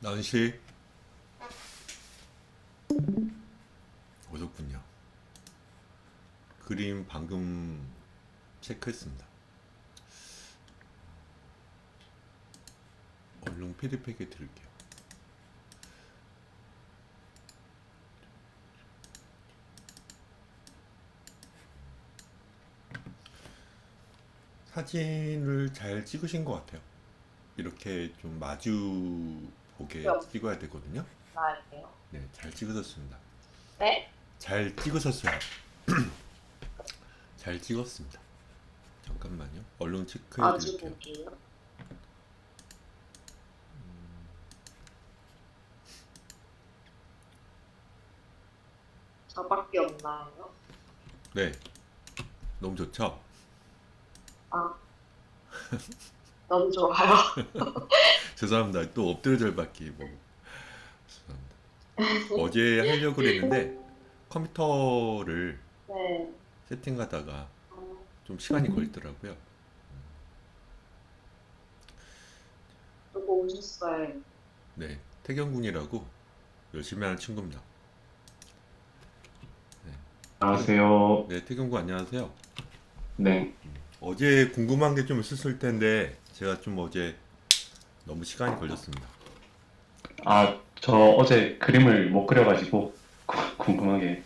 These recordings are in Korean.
나은씨 오셨군요. 그림 방금 체크했습니다. 얼른 피드백해 드릴게요. 사진을 잘 찍으신 것 같아요. 이렇게 좀 마주 보게 없 찍어야 되거든요. 나예요. 네, 잘 찍으셨습니다. 네? 잘 찍으셨어요. 잘 찍었습니다. 잠깐만요. 얼른 체크해 아주 드릴게요. 보기요. 저밖에 없나요? 네, 너무 좋죠? 아, 너무 좋아요. 죄송합니다. 또 엎드려 절받기 뭐. 죄송합니다. 어제 하려고 그랬는데 컴퓨터를 네. 세팅하다가 어, 좀 시간이 걸리더라고요. 누구 오셨어요? 네, 태경군이라고 열심히 하는 친구입니다. 네, 태경, 안녕하세요. 네, 태경군 안녕하세요. 네. 어제 궁금한 게 좀 있었을 텐데 제가 좀 어제 너무 시간이 걸렸습니다. 저 어제 그림을 못 그려가지고 궁금한 게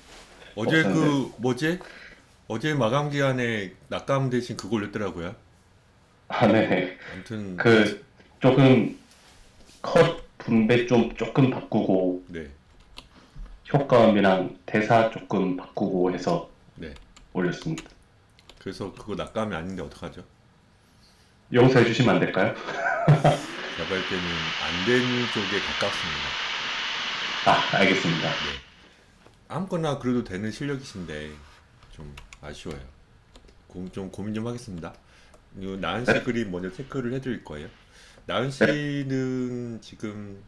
어제 없었는데. 그 뭐지? 어제 마감 기간에 낙감 대신 그거 올렸더라고요. 네. 아무튼 그, 조금 컷 분배 좀 조금 바꾸고, 네, 효과음이랑 대사 조금 바꾸고 해서 네. 올렸습니다. 그래서 그거 낙감이 아닌데 어떡하죠? 용서해 주시면 안 될까요? 제가 볼 때는 안 된 쪽에 가깝습니다. 알겠습니다. 네. 아무거나 그래도 되는 실력이신데 좀 아쉬워요. 좀 고민 좀 하겠습니다. 이거 나은 씨 네? 그림 먼저 체크를 해드릴 거예요. 나은 네? 씨는 지금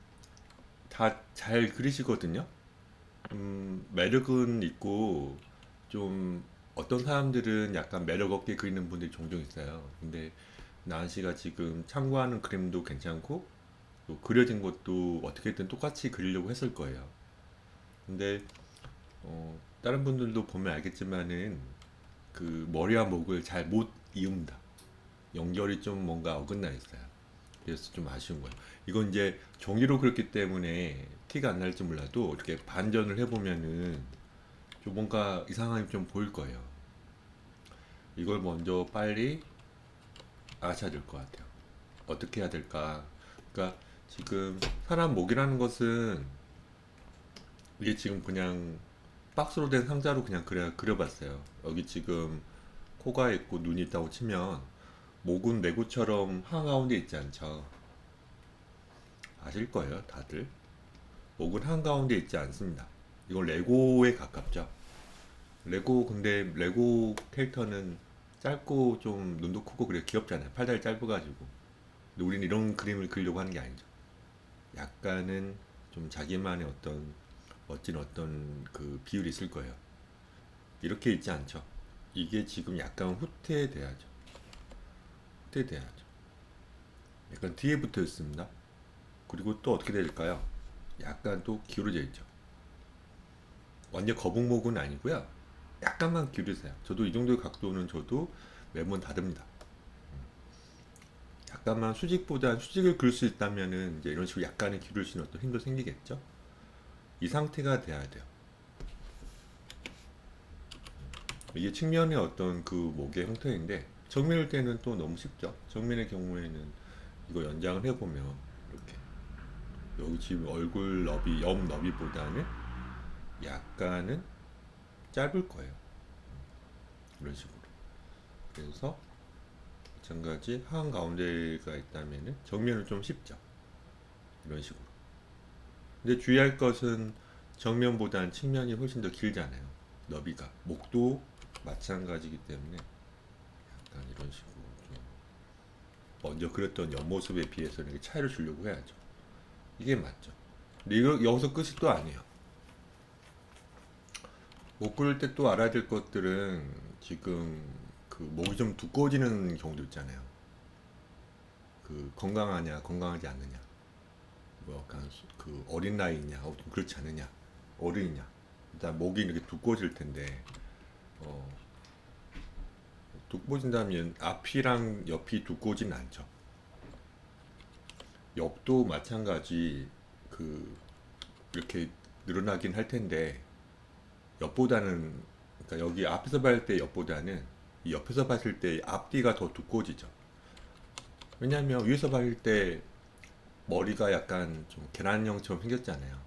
다 잘 그리시거든요. 매력은 있고 좀 어떤 사람들은 약간 매력 없게 그리는 분들이 종종 있어요. 근데 나은 씨가 지금 참고하는 그림도 괜찮고 또 그려진 것도 어떻게든 똑같이 그리려고 했을 거예요. 근데 다른 분들도 보면 알겠지만은 그 머리와 목을 잘 못 이음다. 연결이 좀 뭔가 어긋나 있어요. 그래서 좀 아쉬운 거예요. 이건 이제 종이로 그렸기 때문에 티가 안 날지 몰라도 이렇게 반전을 해보면은 좀 뭔가 이상함이 좀 보일 거예요. 이걸 먼저 빨리 알아차야 될 것 같아요. 어떻게 해야 될까? 그러니까 지금 사람 목이라는 것은 이게 지금 그냥 박스로 된 상자로 그냥 그려봤어요. 여기 지금 코가 있고 눈이 있다고 치면 목은 레고처럼 한가운데 있지 않죠. 아실 거예요, 다들. 목은 한가운데 있지 않습니다. 이건 레고에 가깝죠. 레고, 근데 레고 캐릭터는 짧고 좀 눈도 크고 그래 귀엽잖아요. 팔다리 짧아가지고. 근데 우리는 이런 그림을 그리려고 하는 게 아니죠. 약간은 좀 자기만의 어떤 멋진 어떤 그 비율이 있을 거예요. 이렇게 있지 않죠. 이게 지금 약간 후퇴돼야죠. 후퇴돼야죠. 약간 뒤에 붙어 있습니다. 그리고 또 어떻게 될까요? 약간 또 기울어져 있죠. 완전 거북목은 아니고요. 약간만 기울이세요. 저도 이 정도의 각도는 저도 매번 다릅니다. 약간만 수직보다 수직을 그릴 수 있다면은 이제 이런 식으로 약간의 기울일 수 있는 어떤 힘도 생기겠죠. 이 상태가 돼야 돼요. 이게 측면의 어떤 그 목의 형태인데 정면일 때는 또 너무 쉽죠. 정면의 경우에는 이거 연장을 해보면 이렇게 여기 지금 얼굴 너비, 옆 너비보다는 약간은 짧을 거예요. 이런 식으로. 그래서 마찬가지 한가운데가 있다면은 정면은 좀 쉽죠. 이런 식으로. 근데 주의할 것은 정면보다는 측면이 훨씬 더 길잖아요. 너비가. 목도 마찬가지이기 때문에 약간 이런 식으로 좀 먼저 그렸던 옆모습에 비해서는 이렇게 차이를 주려고 해야죠. 이게 맞죠. 근데 이거 여기서 끝이 또 아니에요. 목 그릴 때 또 알아야 될 것들은 지금 그 목이 좀 두꺼워지는 경우도 있잖아요. 그 건강하냐, 건강하지 않느냐. 뭐 약간 그 어린 나이냐, 그렇지 않느냐, 어른이냐. 일단 목이 이렇게 두꺼워질 텐데, 어, 두꺼워진다면 앞이랑 옆이 두꺼워지는 않죠. 옆도 마찬가지 그 이렇게 늘어나긴 할 텐데 옆보다는 그러니까 여기 앞에서 봤을 때 옆보다는 이 옆에서 봤을 때 앞뒤가 더 두꺼워지죠. 왜냐하면 위에서 봤을 때 머리가 약간 좀 계란형처럼 생겼잖아요.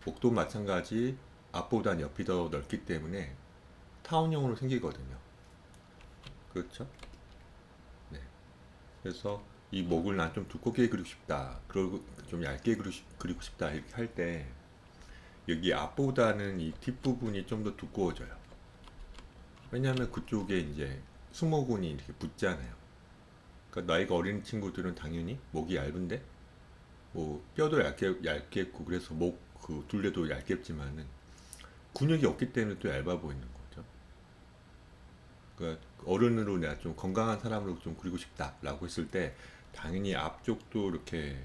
목도 마찬가지 앞보다는 옆이 더 넓기 때문에 타원형으로 생기거든요. 그렇죠? 네. 그래서 이 목을 난 좀 두껍게 그리고 싶다. 그리고 좀 얇게 그리고 싶다. 이렇게 할 때 여기 앞보다는 이 뒷부분이 좀 더 두꺼워져요. 왜냐하면 그쪽에 이제 수모근이 이렇게 붙잖아요. 그러니까 나이가 어린 친구들은 당연히 목이 얇은데 뭐 뼈도 얇겠고 그래서 목 그 둘레도 얇겠지만은 근육이 없기 때문에 또 얇아 보이는 거죠. 그러니까 어른으로 내가 좀 건강한 사람으로 좀 그리고 싶다라고 했을 때 당연히 앞쪽도 이렇게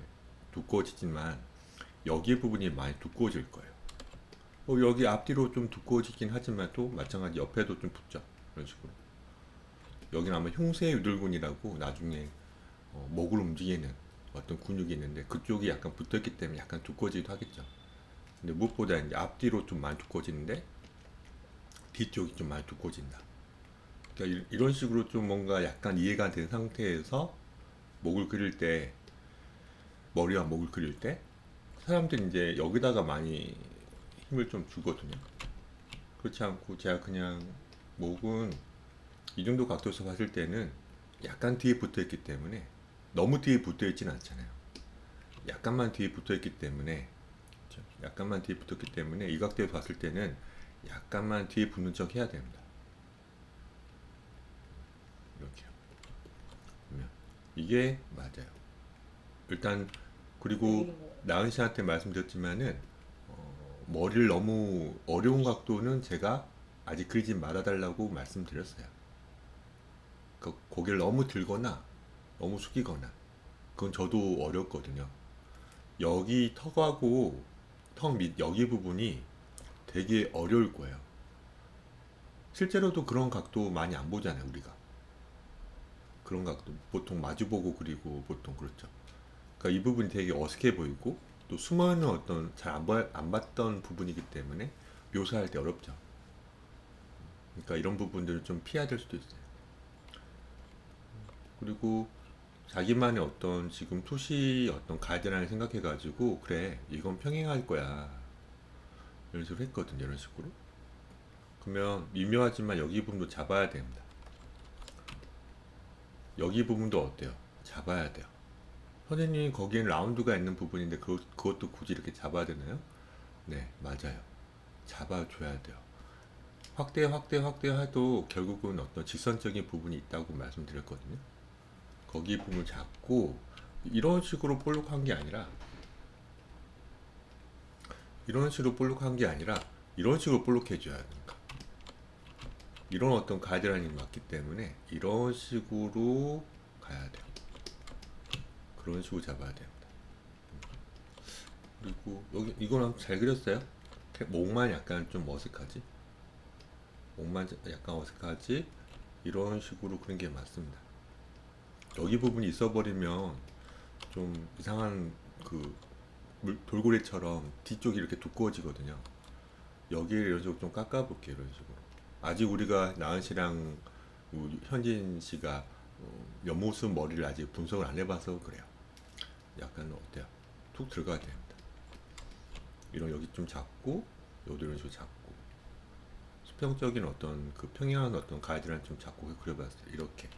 두꺼워지지만 여기 부분이 많이 두꺼워질 거예요. 여기 앞뒤로 좀 두꺼워지긴 하지만 또 마찬가지 옆에도 좀 붙죠. 이런 식으로. 여기는 아마 흉쇄유돌근이라고 나중에 목을 움직이는 어떤 근육이 있는데 그쪽이 약간 붙어있기 때문에 약간 두꺼워지기도 하겠죠. 근데 무엇보다 이제 앞뒤로 좀 많이 두꺼워지는데 뒤쪽이 좀 많이 두꺼워진다. 그러니까 이런 식으로 좀 뭔가 약간 이해가 된 상태에서 목을 그릴 때 머리와 목을 그릴 때 사람들이 이제 여기다가 많이 힘을 좀 주거든요. 그렇지 않고 제가 그냥 목은 이 정도 각도에서 봤을 때는 약간 뒤에 붙어 있기 때문에 너무 뒤에 붙어 있지는 않잖아요. 약간만 뒤에 붙어 있기 때문에 그렇죠? 약간만 뒤에 붙었기 때문에 이 각도에서 봤을 때는 약간만 뒤에 붙는 척 해야 됩니다. 이렇게요. 그러면 이게 맞아요. 일단 그리고 나은 씨한테 말씀드렸지만은 머리를 너무 어려운 각도는 제가 아직 그리지 말아달라고 말씀드렸어요. 그 고개를 너무 들거나 너무 숙이거나 그건 저도 어렵거든요. 여기 턱하고 턱 밑 여기 부분이 되게 어려울 거예요. 실제로도 그런 각도 많이 안 보잖아요, 우리가. 그런 각도 보통 마주보고 그리고 보통 그렇죠. 그러니까 이 부분이 되게 어색해 보이고 또 숨어있는 어떤 잘 안 봤던 부분이기 때문에 묘사할 때 어렵죠. 그러니까 이런 부분들을 좀 피해야 될 수도 있어요. 그리고 자기만의 어떤 지금 토시 어떤 가이드라인을 생각해가지고 그래 이건 평행할 거야 이런 식으로 했거든요. 이런 식으로 그러면 미묘하지만 여기 부분도 잡아야 됩니다. 여기 부분도 어때요? 잡아야 돼요. 선생님 거기엔 라운드가 있는 부분인데 그것도 굳이 이렇게 잡아야 되나요? 네 맞아요. 잡아줘야 돼요. 확대 해도 결국은 어떤 직선적인 부분이 있다고 말씀드렸거든요. 거기 부분을 잡고 이런 식으로 볼록한 게 아니라 이런 식으로 볼록한 게 아니라 이런 식으로 볼록해줘야 하니까 이런 어떤 가이드라인이 맞기 때문에 이런 식으로 가야 돼요. 그런 식으로 잡아야 됩니다. 그리고 여기 이거는 잘 그렸어요? 목만 약간 좀 어색하지? 목만 약간 어색하지? 이런 식으로 그린 게 맞습니다. 여기 부분이 있어버리면 좀 이상한 그 돌고래처럼 뒤쪽이 이렇게 두꺼워지거든요. 여기를 이런 식으로 좀 깎아볼게요. 이런 식으로. 아직 우리가 나은 씨랑 현진 씨가 옆모습 머리를 아직 분석을 안 해봐서 그래요. 약간 어때요? 툭 들어가야 됩니다. 이런 여기 좀 잡고 여기도 이런 식으로 잡고 수평적인 어떤 그 평행한 어떤 가이드라인 좀 잡고 그려봤어요. 이렇게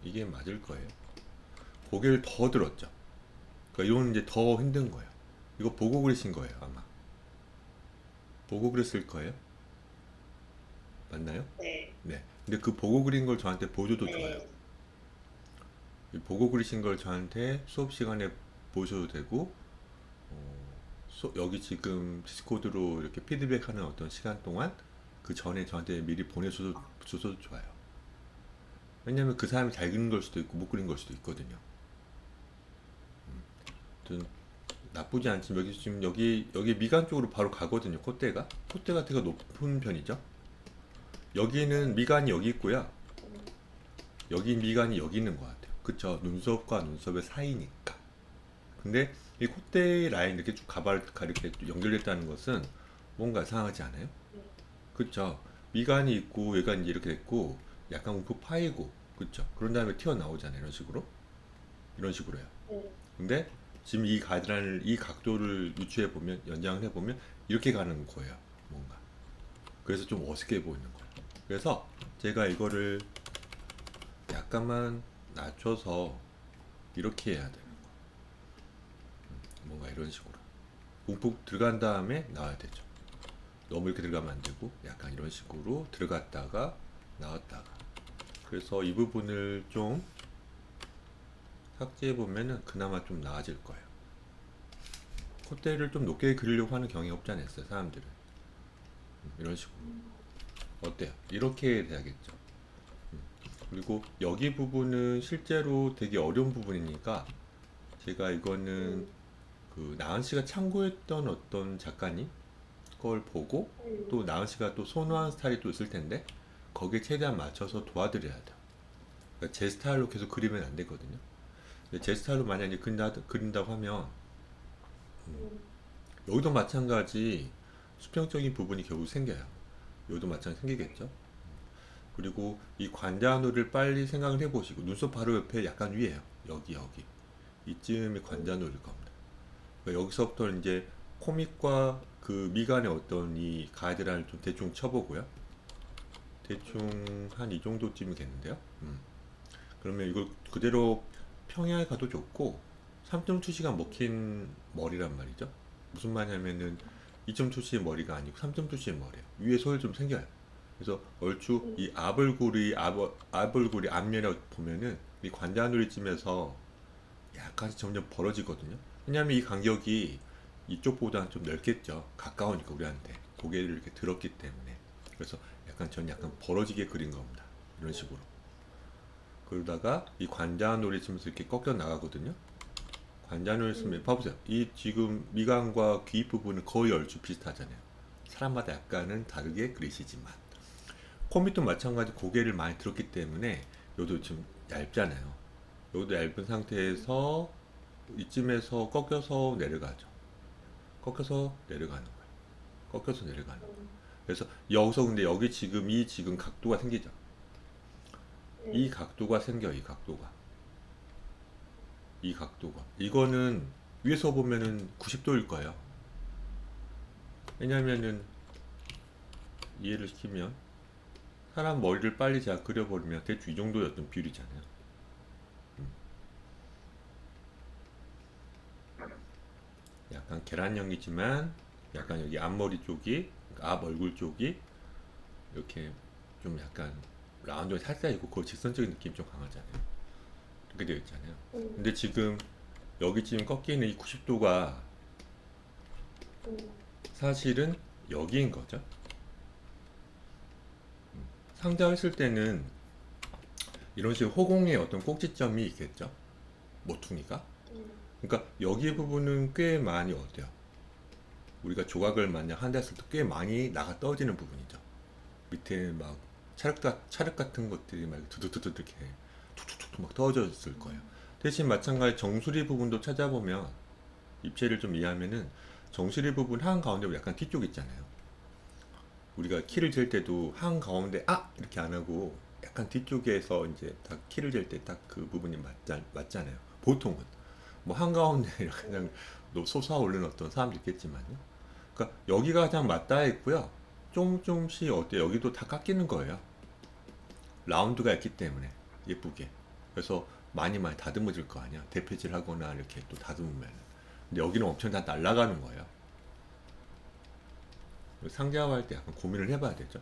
이게 맞을 거예요. 고개를 더 들었죠. 그러니까 이건 이제 더 힘든 거예요. 이거 보고 그리신 거예요, 아마. 보고 그렸을 거예요. 맞나요? 네. 네. 근데 그 보고 그린 걸 저한테 보여줘도 좋아요. 네. 이 보고 그리신 걸 저한테 수업 시간에 보셔도 되고, 여기 지금 디스코드로 이렇게 피드백하는 어떤 시간 동안 그 전에 저한테 미리 보내줘도 좋아요. 왜냐면 그 사람이 잘 그린 걸 수도 있고 못 그린 걸 수도 있거든요. 아무튼 나쁘지 않지만 여기 지금 여기 미간 쪽으로 바로 가거든요. 콧대가 되게 높은 편이죠. 여기는 미간이 여기 있고요. 여기 미간이 여기 있는 것 같아요. 그쵸? 눈썹과 눈썹의 사이니까. 근데 이 콧대 라인 이렇게 쭉 이렇게 연결됐다는 것은 뭔가 이상하지 않아요? 그쵸? 미간이 있고 얘가 이제 이렇게 됐고 약간 움푹 파이고 그쵸? 그런 다음에 튀어나오잖아요. 이런 식으로요. 네. 근데 지금 이 가드라인을 이 각도를 유추해 보면 연장을 해 보면 이렇게 가는 거예요. 뭔가. 그래서 좀 어색해 보이는 거예요. 그래서 제가 이거를 약간만 낮춰서 이렇게 해야 되는 거예요. 뭔가 이런 식으로. 움푹 들어간 다음에 나와야 되죠. 너무 이렇게 들어가면 안 되고 약간 이런 식으로 들어갔다가 나왔다가. 그래서 이 부분을 좀 삭제해 보면은 그나마 좀 나아질 거예요. 콧대를 좀 높게 그리려고 하는 경향이 없지 않았어요, 사람들은. 이런 식으로. 어때요? 이렇게 돼야겠죠. 그리고 여기 부분은 실제로 되게 어려운 부분이니까 제가 이거는 그 나은 씨가 참고했던 어떤 작가님 걸 보고 또 나은 씨가 또 선호하는 스타일이 또 있을 텐데 거기에 최대한 맞춰서 도와드려야 돼요. 그러니까 제 스타일로 계속 그리면 안 되거든요. 근데 제 스타일로 만약에 그린다고 하면 여기도 마찬가지 수평적인 부분이 결국 생겨요. 여기도 마찬가지 생기겠죠. 그리고 이 관자놀이를 빨리 생각을 해보시고 눈썹 바로 옆에 약간 위에요. 여기 이쯤이 관자놀이일 겁니다. 그러니까 여기서부터 이제 코믹과 그 미간의 어떤 이 가이드라인을 좀 대충 쳐보고요. 대충 한 이 정도쯤이겠는데요. 그러면 이걸 그대로 평행하게 가도 좋고 3.2시간 먹힌 머리란 말이죠. 무슨 말이냐면은 2.2시의 머리가 아니고 3.2시의 머리예요. 위에 소리 좀 생겨요. 그래서 얼추 이 앞얼굴이 앞면에 보면은 이 관자놀이쯤에서 약간씩 점점 벌어지거든요. 왜냐하면 이 간격이 이쪽보다는 좀 넓겠죠. 가까우니까 우리한테 고개를 이렇게 들었기 때문에. 그래서 전 약간 벌어지게 그린 겁니다. 이런 식으로. 그러다가 이 관자놀이 치면서 이렇게 꺾여 나가거든요. 관자놀이 쓰면 봐보세요. 이 지금 미간과 귀 부분은 거의 얼추 비슷하잖아요. 사람마다 약간은 다르게 그리시지만 코밑도 마찬가지 고개를 많이 들었기 때문에 여기도 지금 얇잖아요. 여기도 얇은 상태에서 이쯤에서 꺾여서 내려가죠. 꺾여서 내려가는 거예요. 꺾여서 내려가는 거예요. 그래서 여기서 근데 여기 지금 각도가 생기죠. 이 각도가 생겨, 이 각도가. 이거는 위에서 보면은 90도일 거예요. 왜냐면은 이해를 시키면 사람 머리를 빨리 제가 그려버리면 대충 이 정도였던 비율이잖아요. 약간 계란형이지만 약간 여기 앞머리 쪽이, 앞 얼굴 쪽이 이렇게 좀 약간 라운드가 살짝 있고 그 직선적인 느낌이 좀 강하잖아요. 이렇게 되어 있잖아요. 근데 지금 여기쯤 꺾이는 이 90도가 사실은 여기인 거죠. 상자했을 때는 이런 식으로 호공의 어떤 꼭지점이 있겠죠. 모퉁이가. 그러니까 여기 부분은 꽤 많이 어때요? 우리가 조각을 만약 한다 했을 때 꽤 많이 나가 떨어지는 부분이죠. 밑에 막 찰흙 같은 것들이 막 두두두두 이렇게 툭툭툭 막 떨어져 있을 거예요. 대신 마찬가지 정수리 부분도 찾아보면 입체를 좀 이해하면은 정수리 부분 한가운데 약간 뒤쪽 있잖아요. 우리가 키를 잴 때도 한가운데 이렇게 안 하고 약간 뒤쪽에서 이제 딱 키를 잴 때 딱 그 부분이 맞잖아요. 보통은 뭐 한가운데 이렇게 그냥 솟아오르는 어떤 사람도 있겠지만요. 그러니까 여기가 가장 맞닿아 있고요. 조금씩 어때요? 여기도 다 깎이는 거예요. 라운드가 있기 때문에 예쁘게. 그래서 많이 다듬어질 거 아니야. 대패질 하거나 이렇게 또 다듬으면. 근데 여기는 엄청 다 날아가는 거예요. 상자화할 때 약간 고민을 해봐야 되죠.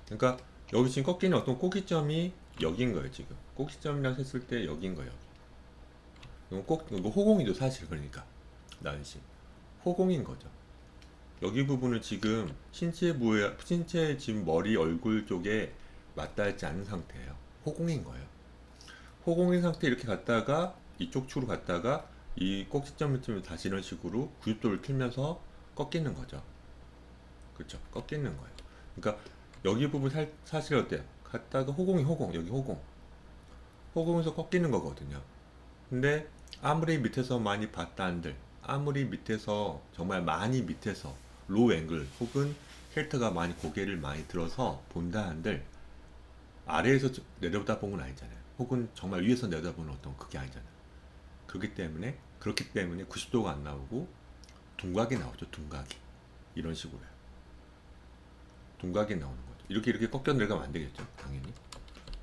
그러니까 여기 지금 꺾이는 어떤 꼭지점이 여기인 거예요. 지금 꼭지점이라고 했을 때 여기인 거예요. 이거 호공이죠 사실. 그러니까 나은씨 호공인 거죠. 여기 부분은 지금 신체 지금 머리 얼굴 쪽에 맞닿지 않은 상태예요. 호공인 거예요. 호공인 상태 이렇게 갔다가 이쪽 축으로 갔다가 이 꼭지점을 다시 이런 식으로 90도를 틀면서 꺾이는 거죠. 그렇죠? 꺾이는 거예요. 그러니까 여기 부분 사실 어때요? 갔다가 호공 여기 호공에서 꺾이는 거거든요. 근데 아무리 밑에서 많이 봤다 한들, 아무리 밑에서 정말 많이 밑에서 로우 앵글 혹은 캐릭터가 많이 고개를 많이 들어서 본다 한들 아래에서 내려다 본 건 아니잖아요. 혹은 정말 위에서 내려다보는 어떤 그게 아니잖아요. 그렇기 때문에 90도가 안 나오고 둔각이 나오죠. 둔각이 이런 식으로요. 둔각이 나오는 거죠. 이렇게 꺾여 내려가면 안 되겠죠. 당연히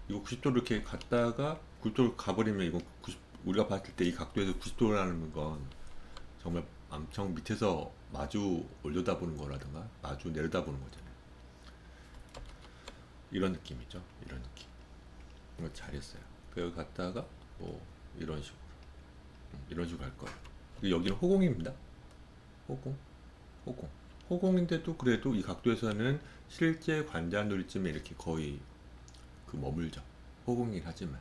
이거 90도 이렇게 갔다가 90도를 가버리면 이거 우리가 봤을 때 이 각도에서 90도라는 건 정말 엄청 밑에서 마주 올려다보는 거라든가 마주 내려다보는 거잖아요. 이런 느낌이죠. 이런 느낌. 이거 잘했어요. 여기 갔다가 뭐 이런 식으로 갈 거예요. 여기는 호공입니다. 호공, 호공. 호공인데도 그래도 이 각도에서는 실제 관자놀이쯤에 이렇게 거의 그 머물죠. 호공이긴 하지만.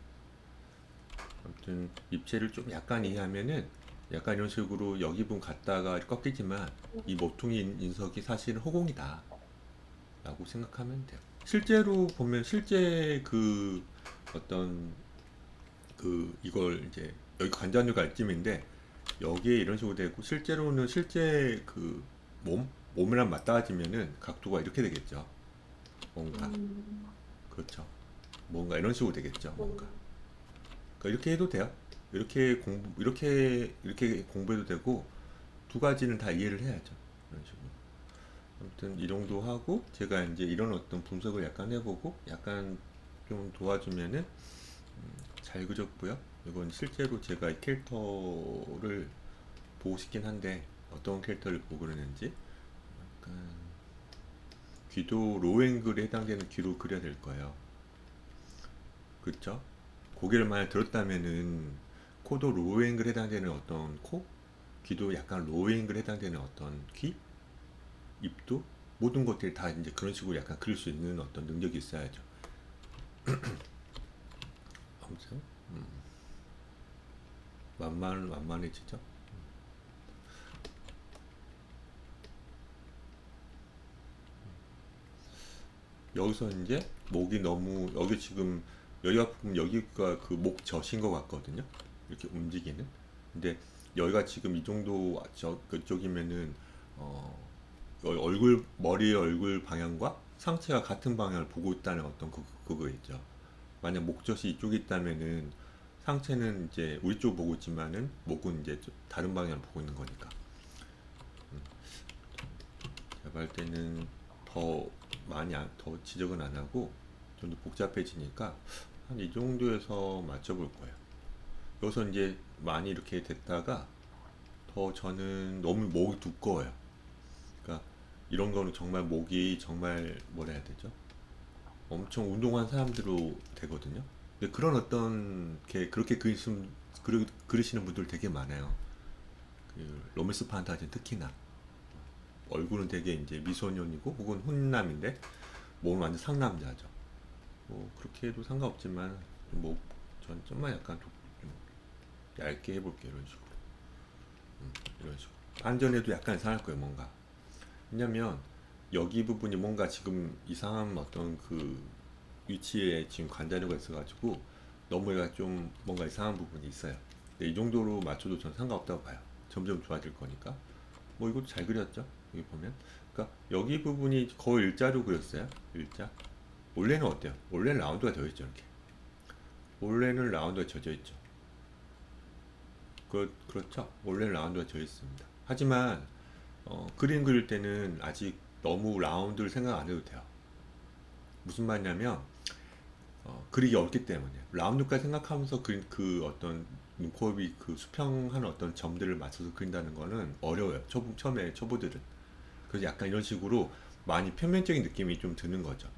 아무튼 입체를 좀 약간 이해하면은 약간 이런 식으로 여기 부분 갔다가 꺾이지만 이 모퉁이 인석이 사실은 호공이다 라고 생각하면 돼요. 실제로 보면 실제 그 어떤 그 이걸 이제 여기 관자놀이가 이쯤인데 여기에 이런 식으로 되고 실제로는 실제 그 몸이랑 맞닿아지면은 각도가 이렇게 되겠죠. 뭔가 그렇죠. 뭔가 이런 식으로 되겠죠. 뭔가 그러니까 이렇게 해도 돼요. 이렇게 공부해도 되고 두 가지는 다 이해를 해야죠. 이런 식으로. 아무튼 이 정도 하고 제가 이제 이런 어떤 분석을 약간 해보고 약간 좀 도와주면은 잘 그렸고요. 이건 실제로 제가 이 캐릭터를 보고 싶긴 한데 어떤 캐릭터를 보고 그러는지 약간 귀도 로우앵글에 해당되는 귀로 그려야 될 거예요. 그렇죠? 고개를 많이 들었다면은 코도 로우앵글에 해당되는 어떤 코, 귀도 약간 로우앵글에 해당되는 어떤 귀, 입도 모든 것들이 다 이제 그런 식으로 약간 그릴 수 있는 어떤 능력이 있어야죠. 아무튼 만만해지죠. 여기서 이제 목이 너무 여기 지금 여기가 보면 여기가 그 목 젖인 것 같거든요. 이렇게 움직이는. 근데 여기가 지금 이 정도 그쪽이면은 얼굴 머리의 얼굴 방향과 상체가 같은 방향을 보고 있다는 어떤 그거 있죠. 만약 목젖이 이쪽에 있다면은 상체는 이제 우리 쪽 보고 있지만은 목은 이제 다른 방향을 보고 있는 거니까. 제가 볼 때는 더 더 지적은 안 하고 좀 더 복잡해지니까 한 이 정도에서 맞춰볼 거예요. 여기서 이제 많이 이렇게 됐다가 더 저는 너무 목이 두꺼워요. 그러니까 이런 거는 정말 목이 정말 뭐라 해야 되죠? 엄청 운동한 사람들로 되거든요. 근데 그런 어떤 그렇게 그리시는 분들 되게 많아요. 그 로맨스 판타지 특히나 얼굴은 되게 이제 미소년이고 혹은 훈남인데 몸은 완전 상남자죠. 뭐 그렇게 해도 상관없지만 뭐 전 좀만 약간 좀 얇게 해볼게요. 이런 식으로. 이런 식으로. 반전해도 약간 이상할 거예요. 뭔가. 왜냐면 여기 부분이 뭔가 지금 이상한 어떤 그 위치에 지금 관자료가 있어가지고 너무 얘가 좀 뭔가 이상한 부분이 있어요. 근데 이 정도로 맞춰도 전 상관없다고 봐요. 점점 좋아질 거니까. 뭐 이것도 잘 그렸죠? 여기 보면. 그러니까 여기 부분이 거의 일자로 그렸어요. 일자. 원래는 어때요? 원래는 라운드가 되어 있죠. 이렇게. 원래는 라운드가 젖어 있죠. 그렇죠. 원래는 라운드가 되어 있습니다. 하지만 그림 그릴 때는 아직 너무 라운드를 생각 안 해도 돼요. 무슨 말이냐면 그리기 어렵기 때문에 라운드까지 생각하면서 그 어떤 눈코입이 그 수평한 어떤 점들을 맞춰서 그린다는 거는 어려워요. 처음에 초보들은. 그래서 약간 이런 식으로 많이 표면적인 느낌이 좀 드는 거죠.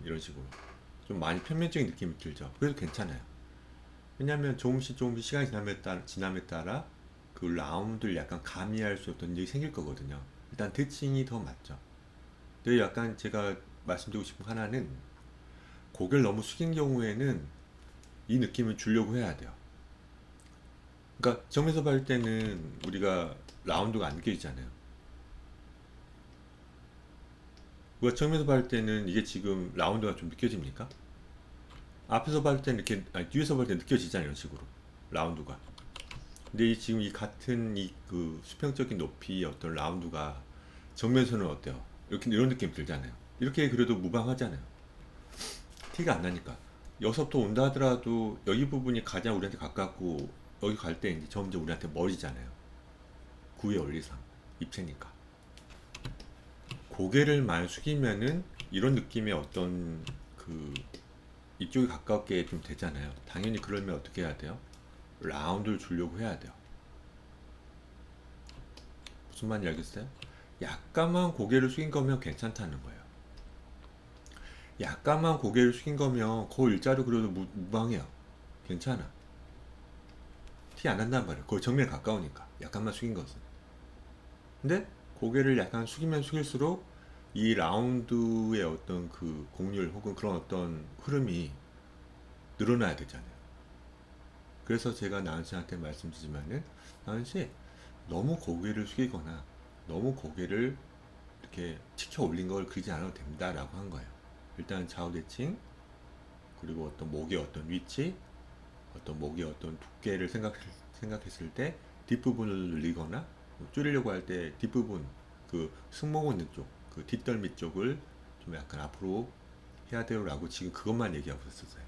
이런 식으로 좀 많이 표면적인 느낌이 들죠. 그래도 괜찮아요. 왜냐하면 조금씩 시간이 지남에 따라 그 라운드를 약간 가미할 수 없던 일이 생길 거거든요. 일단 대칭이 더 맞죠. 근데 약간 제가 말씀드리고 싶은 하나는 고개를 너무 숙인 경우에는 이 느낌을 주려고 해야 돼요. 그러니까 정면에서 볼 때는 우리가 라운드가 안 느껴지잖아요. 우리가 정면에서 볼 때는 이게 지금 라운드가 좀 느껴집니까? 앞에서 볼 때는 이렇게, 아니, 뒤에서 볼 때 느껴지잖아요, 이런 식으로 라운드가. 근데 지금 이 같은 이 그 수평적인 높이의 어떤 라운드가 정면에서는 어때요? 이렇게 이런 느낌 들잖아요. 이렇게 그래도 무방하잖아요. 티가 안 나니까. 여기서부터 온다 하더라도 여기 부분이 가장 우리한테 가깝고 여기 갈 때 이제 점점 우리한테 멀어지잖아요. 구의 원리상 입체니까. 고개를 많이 숙이면은 이런 느낌의 어떤 그 이쪽이 가깝게 좀 되잖아요. 당연히 그러면 어떻게 해야 돼요? 라운드를 주려고 해야 돼요. 무슨 말인지 알겠어요? 약간만 고개를 숙인 거면 괜찮다는 거예요. 약간만 고개를 숙인 거면 거의 일자로 그려도 무방해요. 괜찮아. 티 안 난단 말이에요. 거의 정면에 가까우니까. 약간만 숙인 것은. 근데 고개를 약간 숙이면 숙일수록 이 라운드의 어떤 그 곡률 혹은 그런 어떤 흐름이 늘어나야 되잖아요. 그래서 제가 나은 씨한테 말씀드리지만은, 나은 씨 너무 고개를 숙이거나 너무 고개를 이렇게 치켜 올린 걸 그리지 않아도 된다라고 한 거예요. 일단 좌우 대칭, 그리고 어떤 목의 어떤 위치, 어떤 목의 어떤 두께를 생각했을 때 뒷부분을 늘리거나 줄이려고 할 때 뒷부분, 그 승모근 있는 쪽, 그 뒷덜미 쪽을 좀 약간 앞으로 해야 돼요라고 지금 그것만 얘기하고 있었어요.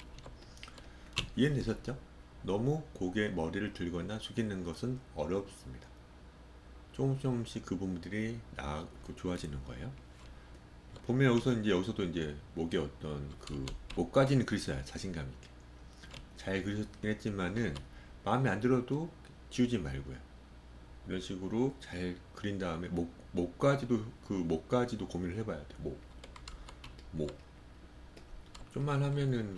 이해되셨죠? 너무 고개 머리를 들거나 숙이는 것은 어렵습니다. 조금씩 그 부분들이 좋아지는 거예요. 보면 여기서도 이제 목의 어떤 그 목까지는 그리셔야 자신감 있게 잘 그리셨긴 했지만은 마음에 안 들어도 지우지 말고요. 이런 식으로 잘 그린 다음에 목까지도 고민을 해봐야 돼. 목 좀만 하면은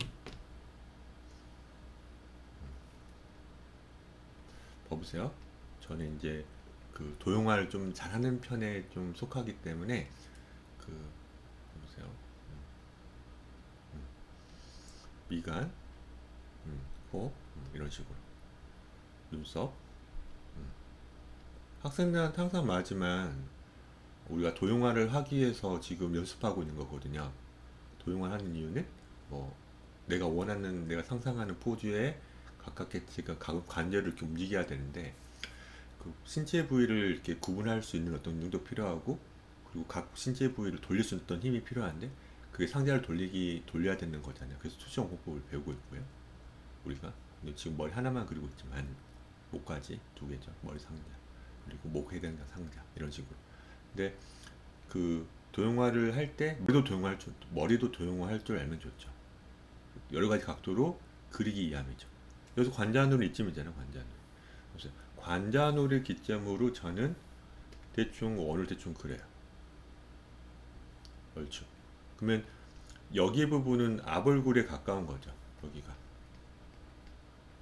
봐보세요. 저는 이제 그 도용화를 좀 잘하는 편에 좀 속하기 때문에 그 보세요. 미간, 코, 이런 식으로 눈썹. 학생들한테 항상 말하지만 우리가 도용화를 하기 위해서 지금 연습하고 있는 거거든요. 도용화를 하는 이유는 뭐 내가 원하는 내가 상상하는 포즈에 가깝게 제가 관절을 이렇게 움직여야 되는데 그 신체 부위를 이렇게 구분할 수 있는 어떤 능도 필요하고 그리고 각 신체 부위를 돌릴 수 있는 힘이 필요한데 그게 상자를 돌려야 되는 거잖아요. 그래서 투시형 호흡을 배우고 있고요. 우리가 근데 지금 머리 하나만 그리고 있지만 목까지 두 개죠. 머리 상자 그리고 목 해당자 상자 이런 식으로. 근데 그 도용화를 할 때 머리도 도용화할 줄 알면 좋죠. 여러 가지 각도로 그리기 위함이죠. 여기서 관자놀이 이쯤이잖아요. 관자놀이. 그래서 관자놀이 기점으로 저는 대충 원을 대충 그려요. 얼추. 그러면 여기 부분은 앞얼굴에 가까운 거죠. 여기가.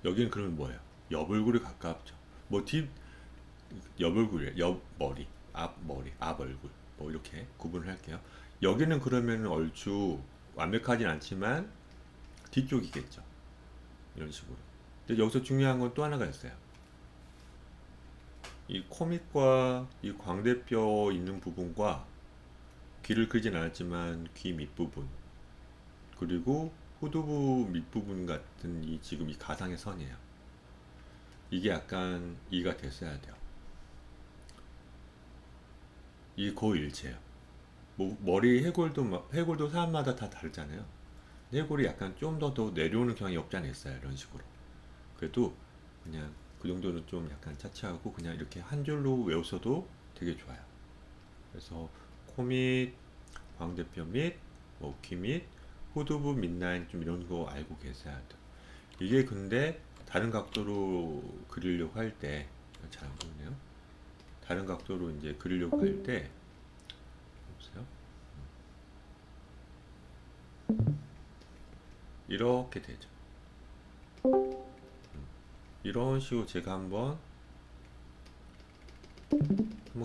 여기는 그러면 뭐예요? 옆얼굴에 가깝죠. 뭐 옆얼굴이에요. 옆머리, 앞머리, 앞얼굴. 뭐 이렇게 구분을 할게요. 여기는 그러면 얼추 완벽하진 않지만 뒤쪽이겠죠. 이런 식으로. 근데 여기서 중요한 건 또 하나가 있어요. 이 코밑과 이 광대뼈 있는 부분과 귀를 그리진 않았지만 귀 밑부분 그리고 후두부 밑부분 같은 이 지금 이 가상의 선이에요. 이게 약간 이가 됐어야 돼요. 이게 거의 일체예요. 뭐 머리 해골도 사람마다 다 다르잖아요. 해골이 약간 좀 더 내려오는 경향이 없지 않아 있어요. 이런 식으로. 그래도 그냥 그 정도는 좀 약간 차치하고 그냥 이렇게 한 줄로 외우셔도 되게 좋아요. 그래서 코 밑, 광대뼈 밑, 뭐 귀 밑, 후두부 밑라인 좀 이런 거 알고 계셔야 돼요. 이게 근데 다른 각도로 그리려고 할 때 잘 안 보이네요. 다른 각도로 이제 그리려고 할 때 보세요. 이렇게 되죠. 이런 식으로 제가 한번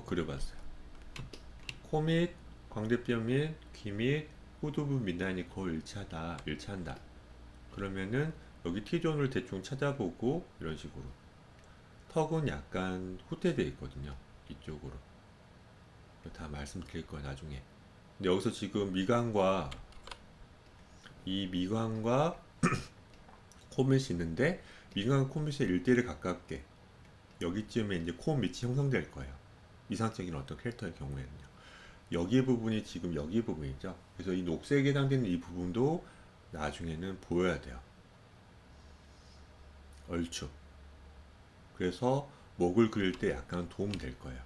그려봤어요. 코 밑, 광대뼈 밑, 귀 밑, 후두부 밑라인이 거의 일치한다. 그러면은 여기 T존을 대충 찾아보고 이런 식으로 턱은 약간 후퇴되어 있거든요. 이쪽으로. 다 말씀드릴 거예요, 나중에. 근데 여기서 지금 미간과 코밑이 있는데, 미간과 코밑의 1대1에 가깝게 여기쯤에 이제 코 밑이 형성될 거예요. 이상적인 어떤 캐릭터의 경우에는요. 여기 부분이 지금 여기 부분이죠. 그래서 이 녹색에 해당되는 이 부분도 나중에는 보여야 돼요. 얼추. 그래서 목을 그릴 때 약간 도움 될 거예요.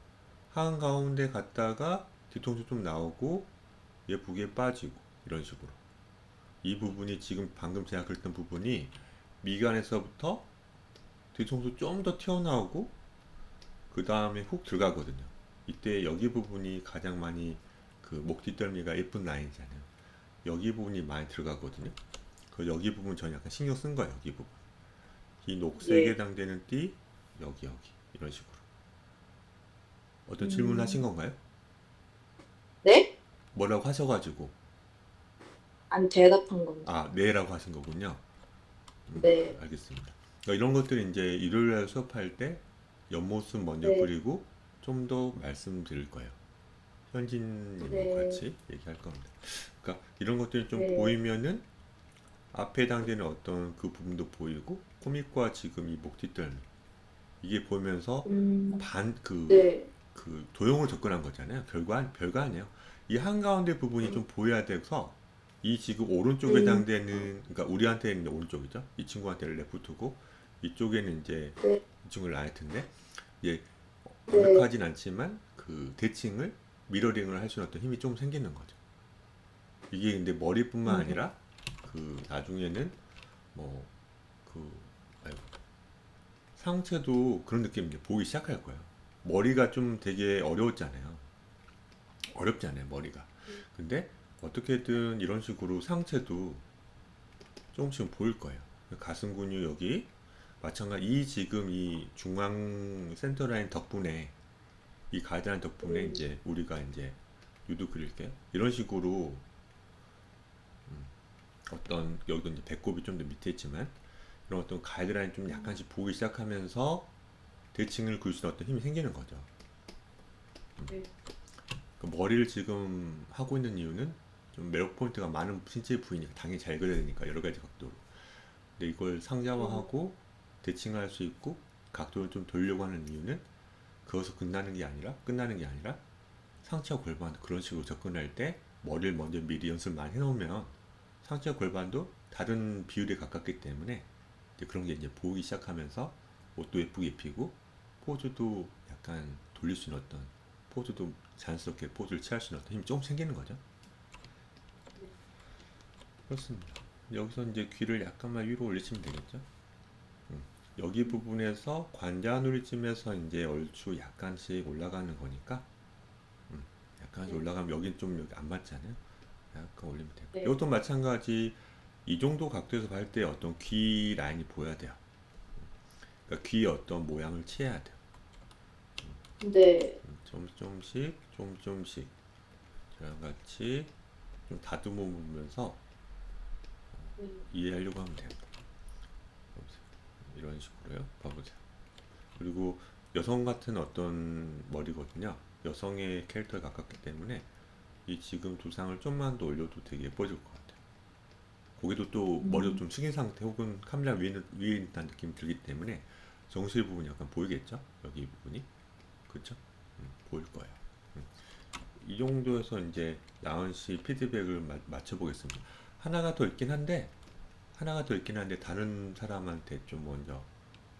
한가운데 갔다가 뒤통수 좀 나오고 예쁘게 빠지고 이런 식으로. 이 부분이 지금 방금 제가 그렸던 부분이 미간에서부터 뒤통수 좀 더 튀어나오고 그 다음에 훅 들어가거든요. 이때 여기 부분이 가장 많이 그 목 뒷덜미가 예쁜 라인이잖아요. 여기 부분이 많이 들어가거든요. 그 여기 부분 저는 약간 신경 쓴 거예요. 여기 부분. 이 녹색에 예. 해당되는 띠 여기 이런 식으로. 어떤 질문 하신 건가요? 네? 뭐라고 하셔가지고 안 대답한 겁니다. 아 네라고 하신 거군요. 네. 알겠습니다. 그러니까 이런 것들이 이제 일요일날 수업할 때 옆모습 먼저 네. 그리고 좀 더 말씀드릴 거예요. 현진님과 네. 같이 얘기할 겁니다. 그러니까 이런 것들이 좀 네. 보이면은 앞에 해당되는 어떤 그 부분도 보이고 코믹과 지금 이 목 뒷덜미 이게 보면서 네. 그 도형으로 접근한 거잖아요. 별거 아니에요. 이 한가운데 부분이 좀 보여야 돼서 이 지금 오른쪽에 해당되는 그러니까 우리한테는 이제 오른쪽이죠. 이 친구한테는 레프트고 이쪽에는 이제 네. 이 친구 라이트인데 이제 네. 완벽하진 않지만 그 대칭을 미러링을 할 수 있는 어떤 힘이 좀 생기는 거죠. 이게 근데 머리뿐만 아니라 그 나중에는 뭐 그 상체도 그런 느낌이 이제 보기 시작할 거예요. 머리가 좀 되게 어려웠잖아요. 어렵지 않아요, 머리가. 근데 어떻게든 이런 식으로 상체도 조금씩 보일 거예요. 가슴 근육 여기 마찬가지 이 지금 이 중앙 센터 라인 덕분에 이 가이드라인 덕분에 이제 우리가 이제 유도 그릴게요. 이런 식으로 어떤 여기도 이제 배꼽이 좀 더 밑에 있지만 이런 어떤 가이드라인 좀 약간씩 보기 시작하면서 대칭을 그릴 수 있는 어떤 힘이 생기는 거죠. 네. 그 머리를 지금 하고 있는 이유는 좀 매력 포인트가 많은 신체 부위니까 당연히 잘 그려야 되니까 여러 가지 각도로. 근데 이걸 상자화하고 대칭할 수 있고 각도를 좀 돌려고 하는 이유는 그것을 끝나는 게 아니라 상체와 골반도 그런 식으로 접근할 때 머리를 먼저 미리 연습을 많이 해놓으면 상체와 골반도 다른 비율에 가깝기 때문에 이제 그런 게 이제 보이기 시작하면서 옷도 예쁘게 입히고 포즈도 약간 돌릴 수 있는 어떤 포즈도 자연스럽게 포즈를 취할 수 있는 어떤 힘이 조금 생기는 거죠. 그렇습니다. 여기서 이제 귀를 약간만 위로 올리시면 되겠죠. 여기 부분에서 관자놀이쯤에서 이제 얼추 약간씩 올라가는 거니까 약간씩 올라가면 여긴 좀 여기 안 맞잖아요. 약간 올리면 되고 네. 이것도 마찬가지 이 정도 각도에서 봤을 때 어떤 귀 라인이 보여야 돼요. 그러니까 귀의 어떤 모양을 취해야 돼요. 네. 조금씩 저랑 같이 좀 다듬어 보면서 이해하려고 하면 돼요. 이런 식으로요. 봐보세요. 그리고 여성 같은 어떤 머리거든요. 여성의 캐릭터에 가깝기 때문에 이 지금 두상을 좀만 더 올려도 되게 예뻐질 것 같아요. 거기도 또 머리도 좀 숙인 상태 혹은 카메라 위에 있다는 느낌이 들기 때문에 정수리 부분이 약간 보이겠죠? 여기 이 부분이. 그렇죠? 보일 거예요. 이 정도에서 이제 나은 씨 피드백을 맞춰보겠습니다. 하나가 더 있긴 한데 다른 사람한테 좀 먼저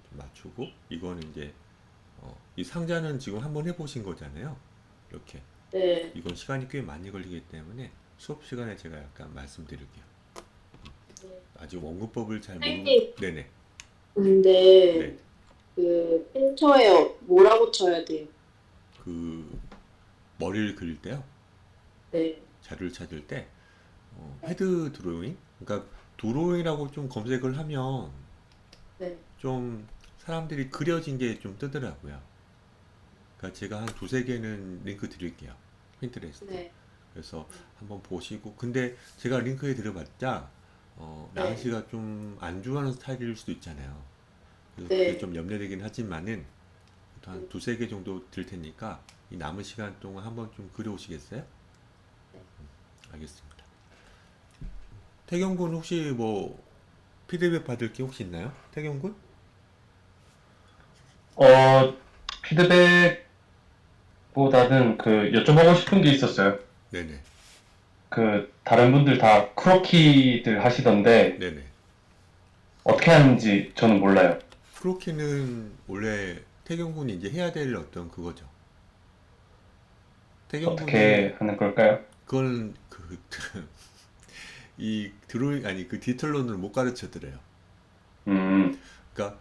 좀 맞추고 이거는 이제 이 상자는 지금 한번 해보신 거잖아요. 이렇게 네. 이건 시간이 꽤 많이 걸리기 때문에 수업 시간에 제가 약간 말씀드릴게요. 네. 아직 원근법을 잘 모르고 선생님. 네네 근데 네. 그 필터에 뭐라고 쳐야 돼요? 그 머리를 그릴 때요. 네. 자료를 찾을 때 헤드 드로잉 그러니까 드로잉이라고 좀 검색을 하면 네. 좀 사람들이 그려진 게 좀 뜨더라고요. 그러니까 제가 한 두세 개는 링크 드릴게요. 핀트레스트. 네. 그래서 한번 보시고 근데 제가 링크에 들어봤자 네. 나은 씨가 좀 안 좋아하는 스타일일 수도 있잖아요. 그래서 네. 그게 좀 염려되긴 하지만은 한 두세 개 정도 들 테니까 이 남은 시간 동안 한번 좀 그려오시겠어요? 알겠습니다. 태경 군 혹시 뭐 피드백 받을 게 혹시 있나요? 태경 군? 어, 피드백보다는 그 여쭤보고 싶은 게 있었어요. 네네. 그 다른 분들 다 크로키들 하시던데 네네. 어떻게 하는지 저는 몰라요. 크로키는 원래 태경 군이 이제 해야 될 어떤 그거죠. 태경 군이 어떻게 하는 걸까요? 그건 이 드로잉 아니 그 디텔론을 못 가르쳐 드려요. 음, 그러니까,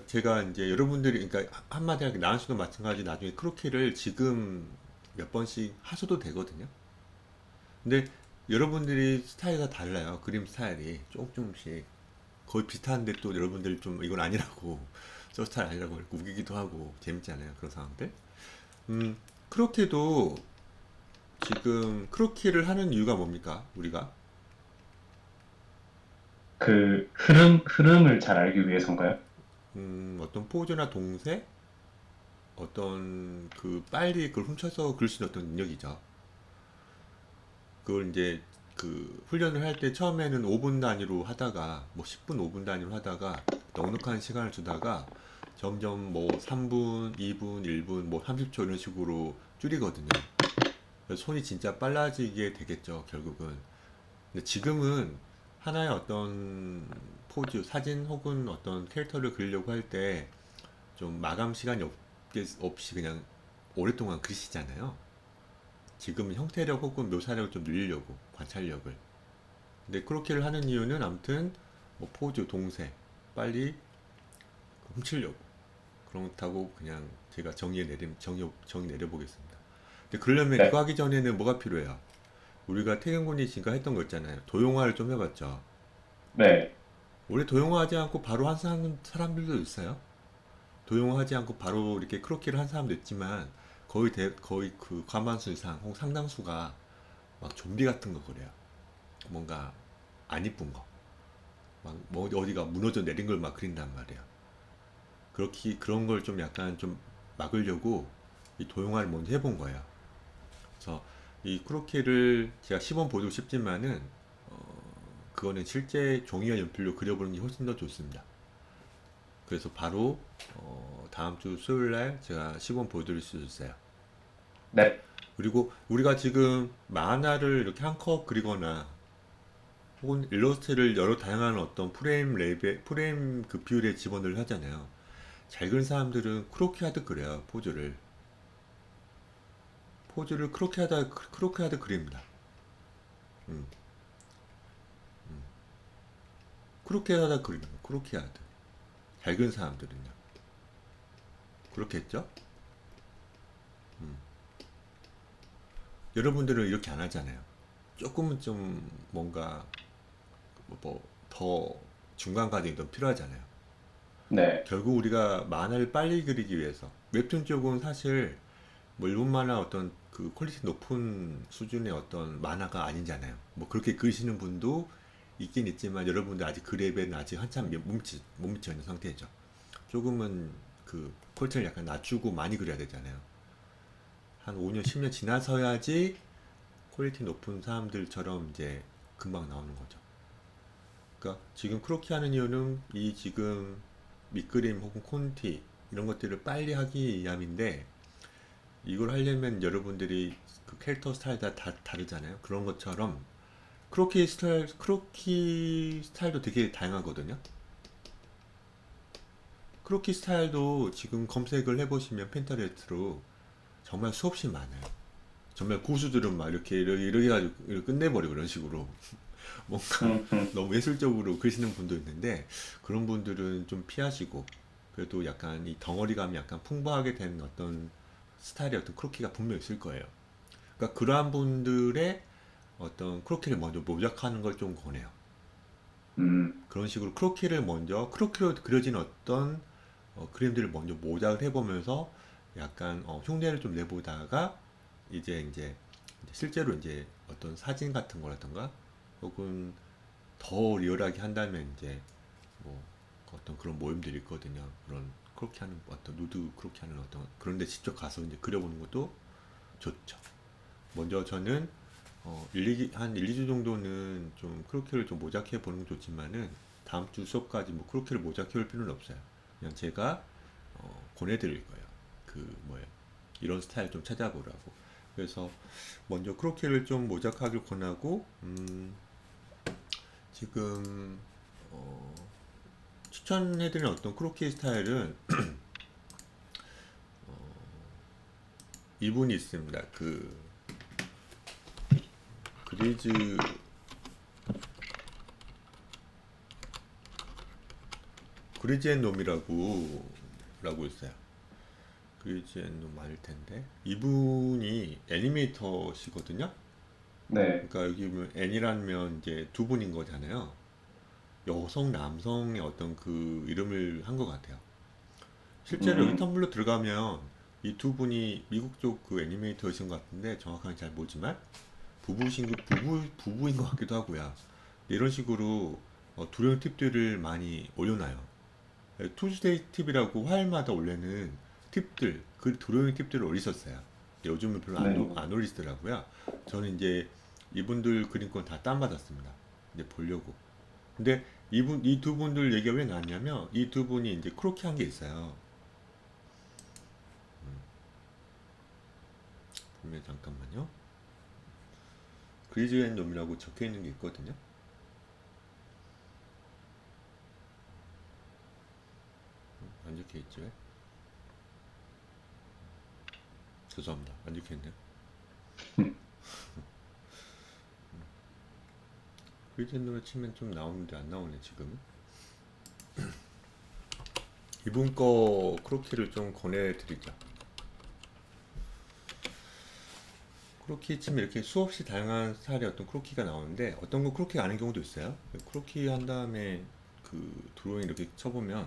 제가 이제 여러분들이 그러니까 한마디 하게 나은 씨도 마찬가지 나중에 크로키를 지금 몇 번씩 하셔도 되거든요. 근데 여러분들이 스타일이 다 달라요. 그림 스타일이 조금씩 거의 비슷한데 또 여러분들 좀 이건 아니라고 저 스타일 아니라고 이렇게 우기기도 하고 재밌잖아요. 그런 상황들. 음, 크로키도 지금 크로키를 하는 이유가 뭡니까? 우리가 그 흐름을 잘 알기 위해서인가요? 어떤 포즈나 동세, 어떤 그 빨리 그걸 훔쳐서 그릴 수 있는 어떤 능력이죠. 그걸 이제 그 훈련을 할 때 처음에는 5분 단위로 하다가 뭐 10분, 5분 단위로 하다가 넉넉한 시간을 주다가 점점 뭐 3분, 2분, 1분, 뭐 30초 이런 식으로 줄이거든요. 그래서 손이 진짜 빨라지게 되겠죠, 결국은. 근데 지금은 하나의 어떤 포즈, 사진 혹은 어떤 캐릭터를 그리려고 할 때 좀 마감 시간이 없이 그냥 오랫동안 그리시잖아요. 지금은 형태력 혹은 묘사력을 좀 늘리려고, 관찰력을. 근데 크로키를 하는 이유는 아무튼 뭐 포즈, 동세, 빨리 훔치려고. 그렇다고 그냥 제가 정의 내려보겠습니다. 근데 그러려면 네, 그거 하기 전에는 뭐가 필요해요? 우리가 태경군이 지금 했던 거 있잖아요. 도용화를 좀 해봤죠. 네, 원래 도용화하지 않고 바로 한 사람들도 있어요. 도용하지 않고 바로 이렇게 크로키를 한 사람도 있지만 거의 그 과반수 이상 혹은 상당수가 막 좀비 같은 거 그래요. 뭔가 안 이쁜 거. 막 뭐 어디가 무너져 내린 걸 막 그린단 말이에요. 그렇게 그런 걸 좀 약간 좀 막으려고 이 도용화를 먼저 해본 거예요. 그래서 이 크로키를 제가 시범 보여주고 싶지만은 그거는 실제 종이와 연필로 그려보는 게 훨씬 더 좋습니다. 그래서 바로 다음 주 수요일 날 제가 시범 보여드릴 수 있어요. 네, 그리고 우리가 지금 만화를 이렇게 한 컵 그리거나 혹은 일러스트를 여러 다양한 어떤 프레임 그 비율에 집어넣을 하잖아요. 잘 그린 사람들은 크로키 하듯 그려요, 포즈를. 포즈를 크로키 하듯 그립니다. 음, 크로키 하다 그리는 거, 크로키 하듯. 잘 그린 사람들은요. 그렇겠죠? 여러분들은 이렇게 안 하잖아요. 조금은 좀 뭔가 뭐 더 중간 과정이 더 필요하잖아요. 네, 결국 우리가 만화를 빨리 그리기 위해서 웹툰 쪽은 사실 뭐 일본 만화 어떤 그 퀄리티 높은 수준의 어떤 만화가 아니잖아요. 뭐 그렇게 그리시는 분도 있긴 있지만 여러분들 아직 그 레벨은 아직 한참 못 미쳐 있는 상태죠. 조금은 그 퀄리티를 약간 낮추고 많이 그려야 되잖아요. 한 5년, 10년 지나서야지 퀄리티 높은 사람들처럼 이제 금방 나오는 거죠. 그러니까 지금 크로키 하는 이유는 이 지금 밑그림 혹은 콘티 이런 것들을 빨리 하기 위함인데 이걸 하려면 여러분들이 그 캐릭터 스타일 다 다르잖아요. 그런 것처럼 크로키 스타일도 되게 다양하거든요. 크로키 스타일도 지금 검색을 해보시면 핀터레스트로 정말 수없이 많아요. 정말 고수들은 막 이렇게 해가지고 이렇게 끝내버리고 이런 식으로 뭔가 음, 음, 너무 예술적으로 그리시는 분도 있는데 그런 분들은 좀 피하시고 그래도 약간 이 덩어리감이 약간 풍부하게 된 어떤 스타일의 어떤 크로키가 분명 있을 거예요. 그러니까 그러한 분들의 어떤 크로키를 먼저 모작하는 걸 좀 권해요. 그런 식으로 크로키로 그려진 어떤 그림들을 먼저 모작을 해보면서 약간 흉내를 좀 내보다가 이제 실제로 이제 어떤 사진 같은 거라든가 혹은 더 리얼하게 한다면 이제 뭐 어떤 그런 모임들이 있거든요. 그런 크로키 하는 어떤 누드 크로키 하는 어떤 그런데 직접 가서 이제 그려보는 것도 좋죠. 먼저 저는 한 1, 2주 정도는 좀 크로키를 좀 모작해 보는 게 좋지만은 다음 주 수업까지 뭐 크로키를 모작해 볼 필요는 없어요. 그냥 제가 권해드릴 거예요. 그 뭐예요? 이런 스타일 좀 찾아보라고. 그래서 먼저 크로키를 좀 모작하길 권하고 지금 어, 추천해드리는 어떤 크로키 스타일은 이분이 있습니다. 그 그리즈 그리즈앤 놈이라고 있어요. 그리즈앤 놈 맞을 텐데 이분이 애니메이터시거든요. 네. 그러니까 여기 보면 N이라면 이제 두 분인 거잖아요. 여성 남성의 어떤 그 이름을 한 것 같아요. 실제로 여기 음, 텀블러 들어가면 이 두 분이 미국 쪽 그 애니메이터이신 것 같은데 정확하게 잘 모르지만 부부인 것 같기도 하고요. 이런 식으로 두려운 팁들을 많이 올려놔요. 투스데이 팁이라고 화요일마다 올리는 팁들, 그 두려운 팁들을 올리셨어요. 요즘은 별로 네. 안 올리시더라고요. 저는 이제 이분들 그림 건 다 다운받았습니다. 이제 보려고. 근데 이 두 분들 얘기가 왜 나왔냐면, 이 두 분이 이제 크로키 한 게 있어요. 보면 잠깐만요. 그리즈 앤 놈이라고 적혀 있는 게 있거든요. 안 적혀 있죠? 왜? 죄송합니다. 안 적혀 있네요. 그리즈 앤 놈을 치면 좀 나오는데 안 나오네, 지금. 이분 거 크로키를 좀 권해드리자. 크로키 치면 이렇게 수없이 다양한 스타일의 어떤 크로키가 나오는데 어떤 건 크로키 아닌 경우도 있어요. 크로키 한 다음에 그 드로잉 이렇게 쳐보면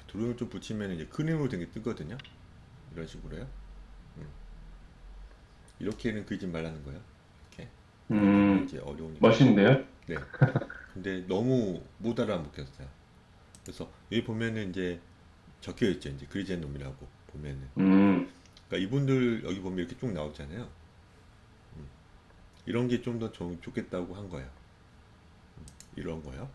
드로잉을 좀 붙이면 이제 그림으로 된 게 뜨거든요. 이런 식으로요. 음. 이렇게는 그리지 말라는 거예요. 이렇게. 그게 너무 음, 이제 어려우니까. 멋있는데요? 네. 근데 너무 못 알아먹겠어요. 그래서 여기 보면은 이제 적혀 있죠. 이제 그리젠 놈이라고 보면은. 음, 그러니까 이분들 여기 보면 이렇게 쭉 나오잖아요. 이런 게 좀 더 좋겠다고 한 거예요. 이런 거요.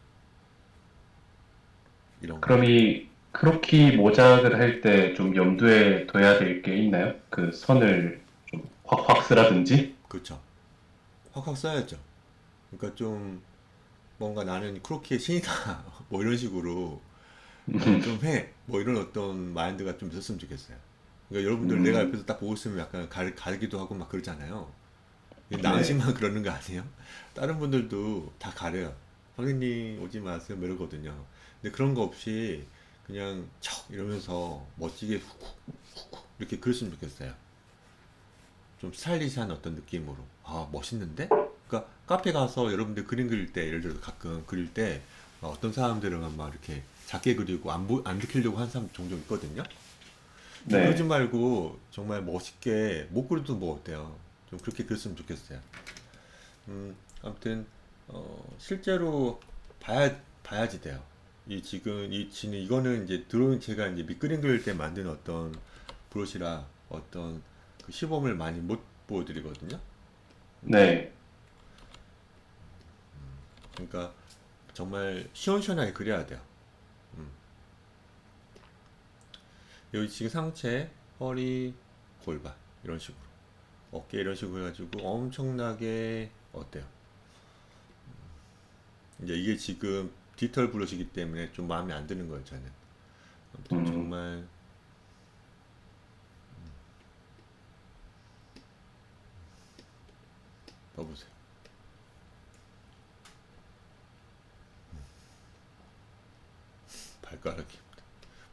이런 거. 그럼 이 크로키 모작을 할 때 좀 염두에 둬야 될 게 있나요? 그 선을 좀 확확 쓰라든지? 그렇죠. 확확 써야죠. 그러니까 좀 뭔가 나는 크로키의 신이다. 뭐 이런 식으로 좀 해. 뭐 이런 어떤 마인드가 좀 있었으면 좋겠어요. 그러니까 여러분들 내가 음, 옆에서 딱 보고 있으면 약간 가르기도 하고 막 그러잖아요. 나은 네. 씨만 그러는 거 아니에요? 다른 분들도 다 가려요. 선생님 오지 마세요. 뭐 이러거든요. 근데 그런 거 없이 그냥 척 이러면서 멋지게 훅훅 이렇게 그렸으면 좋겠어요. 좀 스타일리시한 어떤 느낌으로. 아, 멋있는데? 그러니까 카페 가서 여러분들 그림 그릴 때, 예를 들어서 가끔 그릴 때, 어떤 사람들은 막 이렇게 작게 그리고 안 들키려고 하는 사람 종종 있거든요? 근데 그러지 네. 말고 정말 멋있게, 못 그려도 뭐 어때요? 좀 그렇게 그렸으면 좋겠어요. 아무튼, 실제로 봐야지 돼요. 이거는 이제 드로잉 제가 이제 밑그림 그릴 때 만든 어떤 브러시라 어떤 그 시범을 많이 못 보여드리거든요. 네. 그러니까 정말 시원시원하게 그려야 돼요. 음. 여기 지금 상체, 허리, 골반 이런 식으로 어깨 이런 식으로 해가지고 엄청나게 어때요? 이제 이게 지금 디지털 브러쉬이기 때문에 좀 마음에 안 드는 거예요, 저는. 아무튼 음, 정말 봐보세요. 발가락이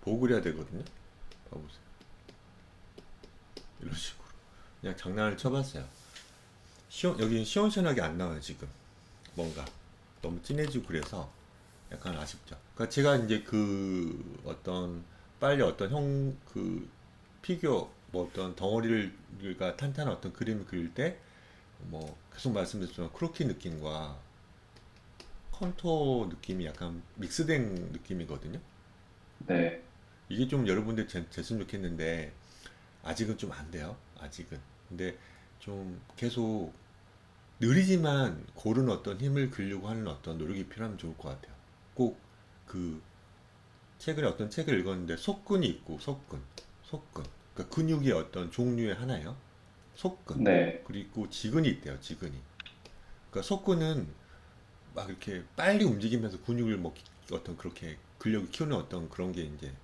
보고 그려야 되거든요. 봐보세요. 이런 식으로 그냥 장난을 쳐봤어요. 여기 시원시원하게 안 나와요, 지금. 뭔가 너무 진해지고 그래서 약간 아쉽죠. 그러니까 제가 이제 그 어떤 빨리 어떤 그 피규어 뭐 어떤 덩어리가 탄탄한 어떤 그림을 그릴 때 뭐 계속 말씀드렸지만 크로키 느낌과 컨토 느낌이 약간 믹스된 느낌이거든요. 네. 이게 좀 여러분들 됐으면 좋겠는데 아직은 좀 안 돼요. 아직은. 근데 좀 계속 느리지만 고른 어떤 힘을 그리려고 하는 어떤 노력이 필요하면 좋을 것 같아요. 꼭 그 최근에 어떤 책을 읽었는데 속근이 있고 속근. 그러니까 근육의 어떤 종류의 하나예요. 속근. 네. 그리고 지근이 있대요. 지근이. 그러니까 속근은 막 이렇게 빨리 움직이면서 근육을 뭐 어떤 그렇게 근력을 키우는 어떤 그런 게 이제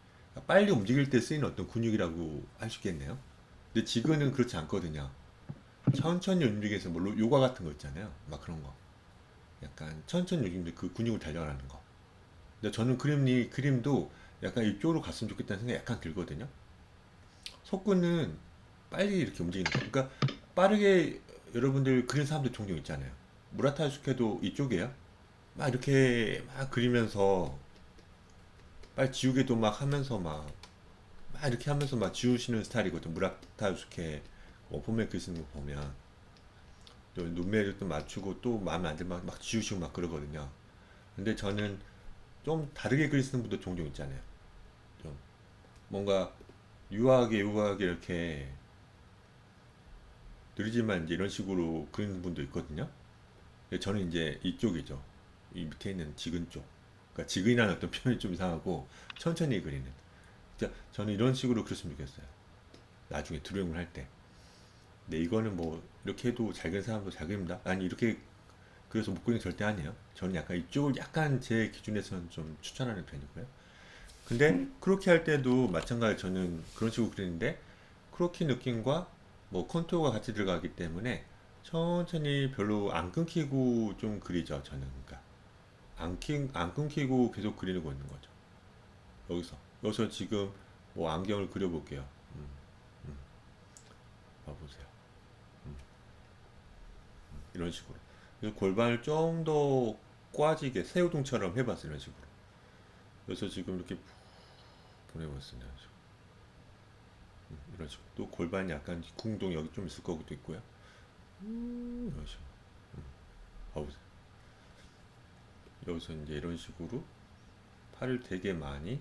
빨리 움직일 때 쓰이는 어떤 근육이라고 할 수 있겠네요. 근데 지근은 그렇지 않거든요. 천천히 움직여서 뭐 요가 같은 거 있잖아요. 막 그런 거. 약간 천천히 움직이는데 그 근육을 단련하는 거. 근데 저는 그림도 약간 이쪽으로 갔으면 좋겠다는 생각이 약간 들거든요. 속근은 빨리 이렇게 움직이는 거. 그러니까 빠르게 여러분들 그린 사람들 종종 있잖아요. 무라타 스케도 이쪽이에요. 막 이렇게 막 그리면서 빨리 지우개도 막 하면서 막 이렇게 하면서 막 지우시는 스타일이거든. 무라타 유스케 보면 그리시는 거 보면 또 눈매를 또 맞추고 또 마음에 안 들면 막 지우시고 막 그러거든요. 근데 저는 좀 다르게 그리시는 분도 종종 있잖아요. 좀 뭔가 유하게 이렇게 느리지만 이제 이런 식으로 그리는 분도 있거든요. 근데 저는 이제 이쪽이죠. 이 밑에 있는 지근 쪽. 그러니까 지근이라는 어떤 표현이 좀 이상하고 천천히 그리는. 저는 이런 식으로 그렸으면 좋겠어요. 나중에 드로잉을 할 때. 근데 이거는 뭐 이렇게 해도 잘 그리는 사람도 잘 그립니다. 아니 이렇게 그래서 못 그리는 게 절대 아니에요. 저는 약간 이쪽을 약간 제 기준에서는 좀 추천하는 편이고요. 근데 음, 크로키 할 때도 마찬가지로 저는 그런 식으로 그리는데 크로키 느낌과 뭐 컨투어가 같이 들어가기 때문에 천천히 별로 안 끊기고 좀 그리죠. 저는 그러니까 안 끊기고 계속 그리는 거 있는 거죠. 여기서 지금 뭐 안경을 그려볼게요. 음, 음, 봐보세요. 음, 이런 식으로. 그래서 골반을 좀 더 꽈지게 새우등처럼 해봤어요. 이런 식으로. 그래서 지금 이렇게 보내봤습니다. 이런 식으로. 또 골반이 약간 궁동 여기 좀 있을 거기도 있고요. 이런 식으로. 봐보세요. 여기서 이제 이런 식으로 팔을 되게 많이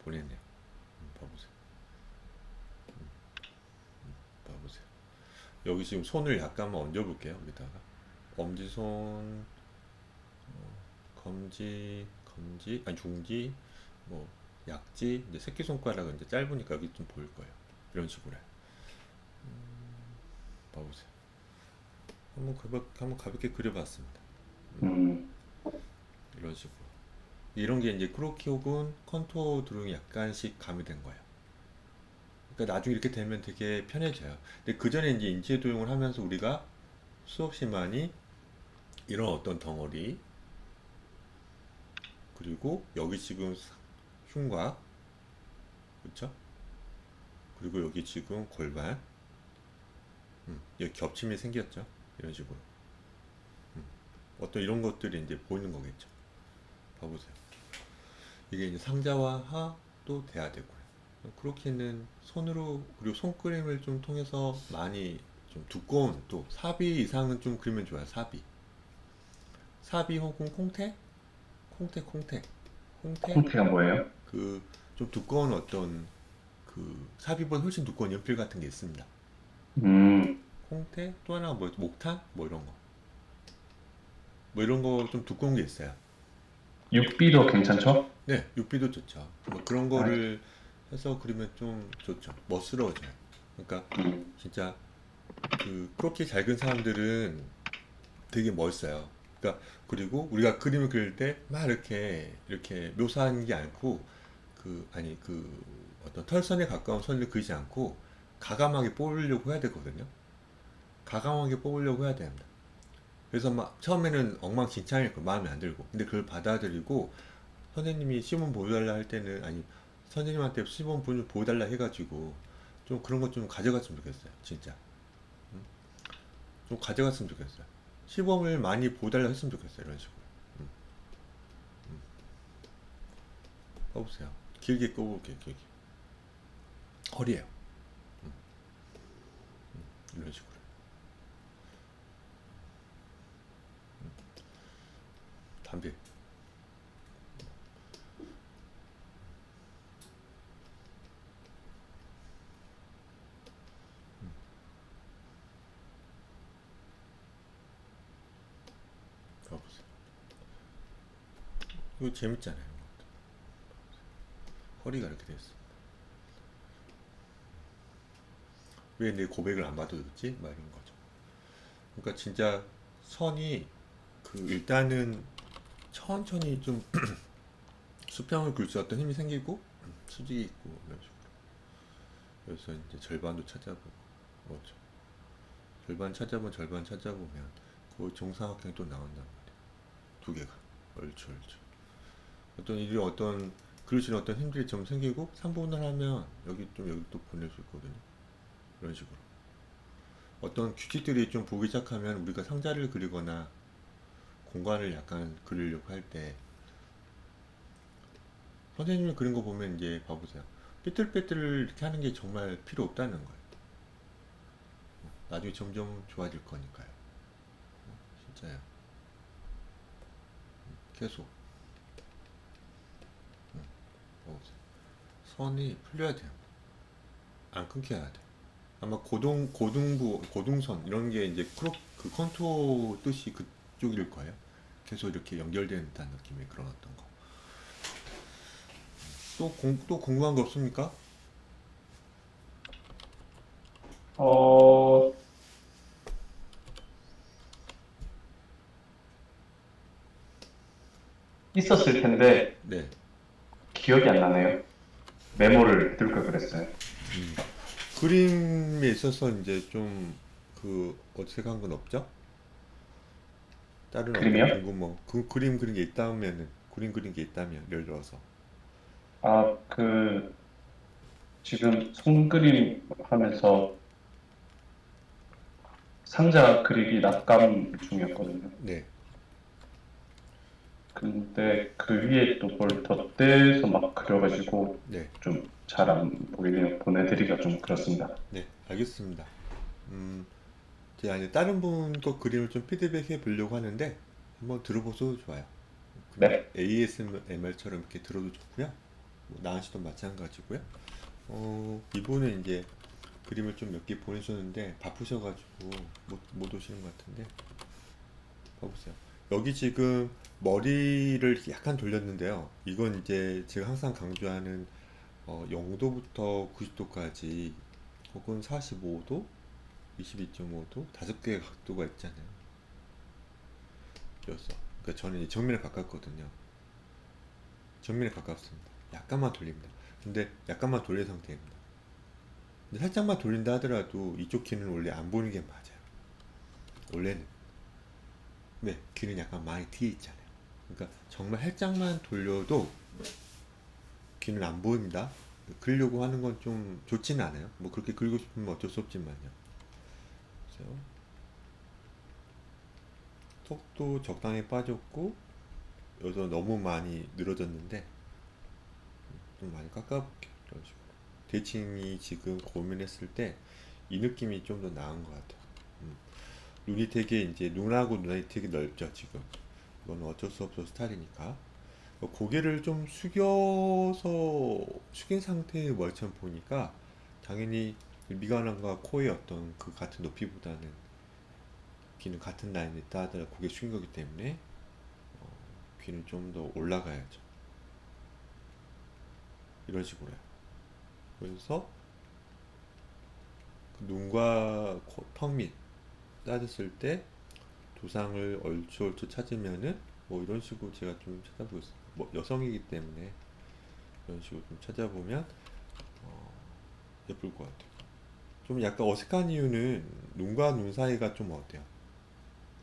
보냈네요. 봐보세요. 봐보세요. 여기 지금 손을 약간만 얹어볼게요. 여기다가 엄지손, 아니 중지, 뭐 약지, 이제 새끼손가락은 이제 짧으니까 여기 좀 보일 거예요. 이런 식으로 해. 봐보세요. 한번 가볍게 그려봤습니다. 음, 이런 식으로. 이런 게 이제 크로키 혹은 컨투어 드로잉이 약간씩 가미된 거예요. 그러니까 나중에 이렇게 되면 되게 편해져요. 근데 그 전에 이제 인체 도용을 하면서 우리가 수없이 많이 이런 어떤 덩어리, 그리고 여기 지금 흉곽, 그렇죠? 그리고 여기 지금 골반, 여기 겹침이 생겼죠? 이런 식으로. 어떤 이런 것들이 이제 보이는 거겠죠. 봐보세요. 이게 이제 상자화도 돼야 되고요. 크로키는 손으로 그리고 손그림을 좀 통해서 많이 좀 두꺼운 또 사비 이상은 좀 그리면 좋아요. 사비 혹은 콩테 콩테가 뭐예요? 그 좀 두꺼운 어떤 그 사비보다 훨씬 두꺼운 연필 같은 게 있습니다. 음, 콩테 또 하나 뭐 목탄 뭐 이런 거 좀 두꺼운 게 있어요. 6B도 괜찮죠? 네, 육비도 좋죠. 뭐 그런 아, 거를 해서 그리면 좀 좋죠. 멋스러워져요. 그러니까 음, 진짜 그 크로키 잘 그린 사람들은 되게 멋있어요. 그러니까 그리고 우리가 그림을 그릴 때 막 이렇게 묘사하는 게 않고 그 어떤 털선에 가까운 선을 그리지 않고 가감하게 뽑으려고 해야 되거든요. 가감하게 뽑으려고 해야 됩니다. 그래서 막 처음에는 엉망진창일 거 마음에 안 들고 근데 그걸 받아들이고 선생님이 시범 보여달라 할 때는 아니 선생님한테 시범 보여달라 해가지고 좀 그런 것 좀 가져갔으면 좋겠어요. 진짜 좀 가져갔으면 좋겠어요. 시범을 많이 보여달라 했으면 좋겠어요. 이런 식으로. 음, 꺼보세요. 길게 꺼볼게요. 길게. 허리에요. 이런 식으로. 담배. 이거 재밌잖아요. 허리가 이렇게 됐어. 왜 내 고백을 안 받아줬지? 막 이런 거죠. 그러니까 진짜 선이 그 일단은 천천히 좀 수평을 굴 수 어떤 힘이 생기고 수직이 있고 이런 식으로. 그래서 이제 절반도 찾아보고 뭐죠. 절반 찾아보면 그 정사각형이 또 나온단 말이에요. 두 개가 얼추 어떤 일이 어떤 그릇이 어떤 힘들이 좀 생기고 3분을 하면 여기 또 보낼 수 있거든요. 이런 식으로 어떤 규칙들이 좀 보기 시작하면 우리가 상자를 그리거나 공간을 약간 그리려고 할 때 선생님이 그린 거 보면 이제 봐보세요. 삐뚤빼뚤 이렇게 하는 게 정말 필요 없다는 거예요. 나중에 점점 좋아질 거니까요. 진짜요. 계속 봐보세요. 선이 풀려야 돼요. 안 끊겨야 돼. 아마 고등선 이런 게 이제 그 컨투어 뜻이 그쪽일 거예요. 계속 이렇게 연결되는 듯한 느낌의 그런 어떤 거. 또 궁금한 거 없습니까? 어, 있었을 텐데 네. 기억이 안 나네요. 메모를 해둘 걸 그랬어요. 그림에 있어서 이제 좀 그 어색한 건 없죠? 다른 어떤 그림이요? 그림 그린 게 있다면은 그림 그린 게 있다면 예를 들어서 아, 그 지금 손그림 하면서 상자 그리기 낙감 중이었거든요. 네. 근데 그 위에 또 뭘 덧대서 막 그려가지고 네. 좀 잘 안 보이네요. 보내드리기가 좀 그렇습니다. 네. 알겠습니다. 제가 이제 다른 분 거 그림을 좀 피드백해 보려고 하는데 한번 들어보셔도 좋아요. 그냥 네, ASMR처럼 이렇게 들어도 좋고요. 뭐 나은 씨도 마찬가지고요. 이분은 이제 그림을 좀 몇 개 보내셨는데 바쁘셔가지고 못 오시는 것 같은데 봐보세요. 여기 지금 머리를 이렇게 약간 돌렸는데요. 이건 이제 제가 항상 강조하는 0도부터 90도까지 혹은 45도, 22.5도 다섯 개의 각도가 있잖아요. 그래서 그러니까 저는 이제 정면에 가깝거든요. 정면에 가깝습니다. 약간만 돌립니다. 근데 약간만 돌린 상태입니다. 근데 살짝만 돌린다 하더라도 이쪽 귀는 원래 안 보이는 게 맞아요. 원래는. 네, 귀는 약간 많이 뒤에 있잖아요. 그러니까 정말 살짝만 돌려도 귀는 안 보입니다. 그리려고 하는 건 좀 좋지는 않아요. 뭐 그렇게 그리고 싶으면 어쩔 수 없지만요. 그래서 턱도 적당히 빠졌고 여기서 너무 많이 늘어졌는데 좀 많이 깎아볼게요. 이런 식으로. 대칭이 지금 고민했을 때 이 느낌이 좀 더 나은 것 같아요. 음. 눈이 되게 이제 눈하고 눈이 되게 넓죠 지금. 이건 어쩔 수 없어 스타일이니까. 고개를 좀 숙인 상태의 머리처럼 보니까 당연히 미간과 코의 어떤 그 같은 높이보다는 귀는 같은 라인에 있다 하더라도 고개 숙인 거기 때문에 귀는 좀 더 올라가야죠. 이런 식으로요. 그래서 그 눈과 턱 밑 따졌을 때 두상을 얼추 찾으면은 뭐 이런 식으로 제가 좀 찾아보겠습니다. 뭐 여성이기 때문에 이런 식으로 좀 찾아보면 예쁠 것 같아요. 좀 약간 어색한 이유는 눈과 눈 사이가 좀 어때요?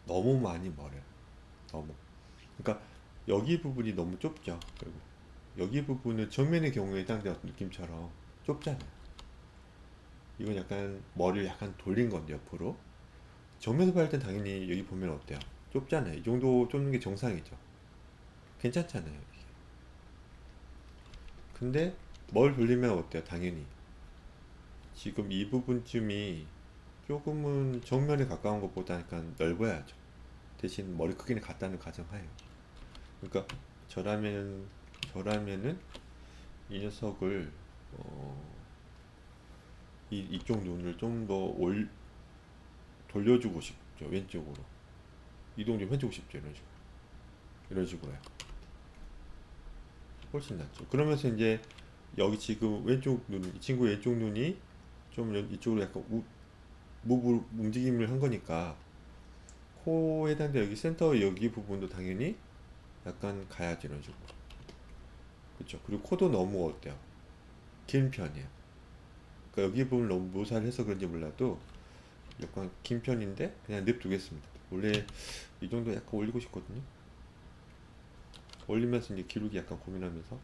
너무 많이 멀어요. 너무. 그러니까 여기 부분이 너무 좁죠. 그리고 여기 부분은 정면의 경우에 해당되는 느낌처럼 좁잖아요. 이건 약간 머리를 약간 돌린 건데 옆으로. 정면에서 봤을 땐 당연히 여기 보면 어때요? 좁잖아요. 이 정도 좁는 게 정상이죠. 괜찮잖아요. 이게. 근데 뭘 돌리면 어때요? 당연히 지금 이 부분쯤이 조금은 정면에 가까운 것보다 약간 넓어야죠. 대신 머리 크기는 같다는 가정하에요. 그러니까 저라면은 이 녀석을 이쪽 눈을 좀 더 돌려주고 싶죠. 왼쪽으로 이동 좀 해주고 싶죠. 이런 식으로요. 훨씬 낫죠. 그러면서 이제 여기 지금 왼쪽 눈, 이 친구 왼쪽 눈이 좀 이쪽으로 약간 움직임을 한 거니까 코에 해당돼 여기 센터 여기 부분도 당연히 약간 가야지 이런 식으로. 그렇죠. 그리고 코도 너무 어때요? 긴 편이에요. 그러니까 여기 부분 너무 묘사를 해서 그런지 몰라도 약간 긴 편인데 그냥 냅두겠습니다. 원래 이 정도 약간 올리고 싶거든요. 올리면서 이제 기울기 약간 고민하면서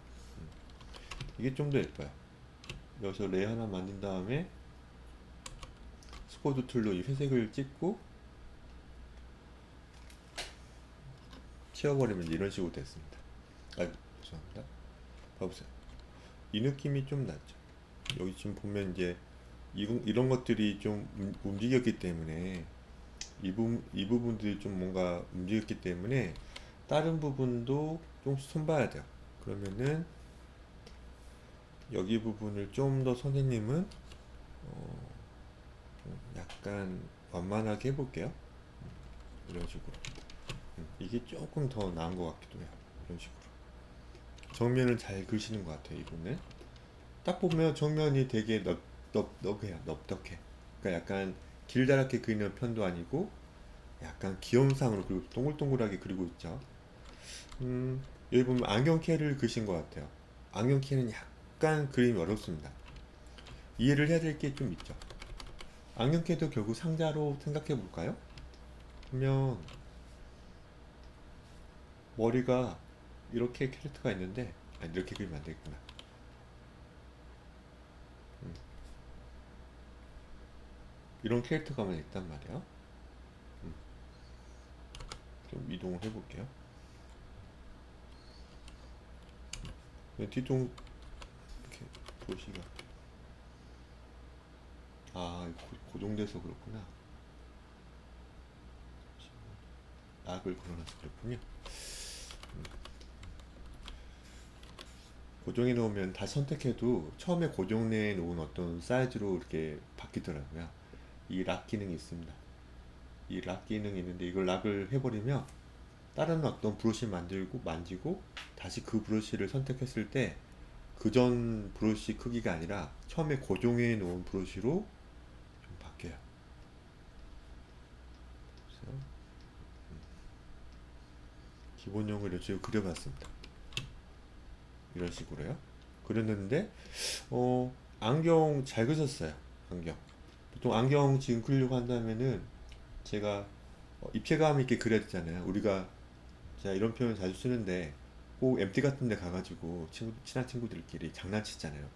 이게 좀 더 예뻐요. 여기서 레이 하나 만든 다음에 스쿼드 툴로 이 회색을 찍고 치워버리면 이제 이런 식으로 됐습니다. 아, 죄송합니다. 봐보세요. 이 느낌이 좀 낫죠. 여기 지금 보면 이제 이런 것들이 좀 움직였기 때문에 이 부분들이 좀 뭔가 움직였기 때문에 다른 부분도 좀 손봐야 돼요. 그러면은 여기 부분을 좀 더 선생님은 약간 완만하게 해볼게요. 이런 식으로. 이게 조금 더 나은 것 같기도 해요. 이런 식으로. 정면을 잘 그리시는 것 같아요. 이분은. 딱 보면 정면이 되게 넙해요. 넙덕해. 그러니까 약간 길다랗게 그리는 편도 아니고 약간 귀염상으로 그리고 동글동글하게 그리고 있죠. 여기 보면 안경캐를 그리신 것 같아요. 안경캐는 약간 그림이 어렵습니다. 이해를 해야 될 게 좀 있죠. 안경캐도 결국 상자로 생각해 볼까요? 그러면 머리가 이렇게 캐릭터가 있는데 아니 이렇게 그리면 안 되겠구나. 음, 이런 캐릭터가만 있단 말이에요. 음, 좀 이동을 해볼게요. 뒤통 이렇게 도시가 고정돼서 그렇구나. 악을 걸어놔서 그렇군요. 고정해 놓으면 다시 선택해도 처음에 고정해 놓은 어떤 사이즈로 이렇게 바뀌더라고요. 이 락 기능이 있습니다. 이 락 기능이 있는데 이걸 락을 해버리면 다른 어떤 브러쉬 만지고 다시 그 브러쉬를 선택했을 때 그 전 브러쉬 크기가 아니라 처음에 고정해 놓은 브러쉬로 좀 바뀌어요. 그래서 기본용을 이런 식으로 그려봤습니다. 이런 식으로요. 그렸는데 안경 잘 그렸어요. 안경. 보통 안경 지금 그리려고 한다면은 제가 입체감 있게 그려야 되잖아요. 우리가 제가 이런 표현 자주 쓰는데 꼭 MT 같은 데 가가지고 친한 친구들끼리 장난치잖아요.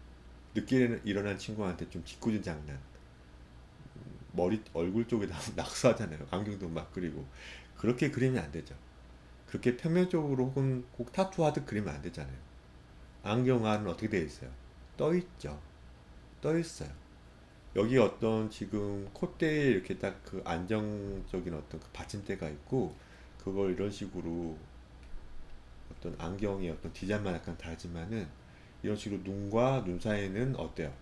늦게 일어난 친구한테 좀 짓궂은 장난. 얼굴 쪽에다 낙서하잖아요. 안경도 막 그리고. 그렇게 그리면 안 되죠. 그렇게 평면적으로 혹은 꼭 타투하듯 그리면 안 되잖아요. 안경 안은 어떻게 되어 있어요? 떠 있죠. 떠 있어요. 여기 어떤 지금 콧대에 이렇게 딱 그 안정적인 어떤 그 받침대가 있고 그걸 이런 식으로 어떤 안경의 어떤 디자인만 약간 다르지만은 이런 식으로 눈과 눈 사이에는 어때요?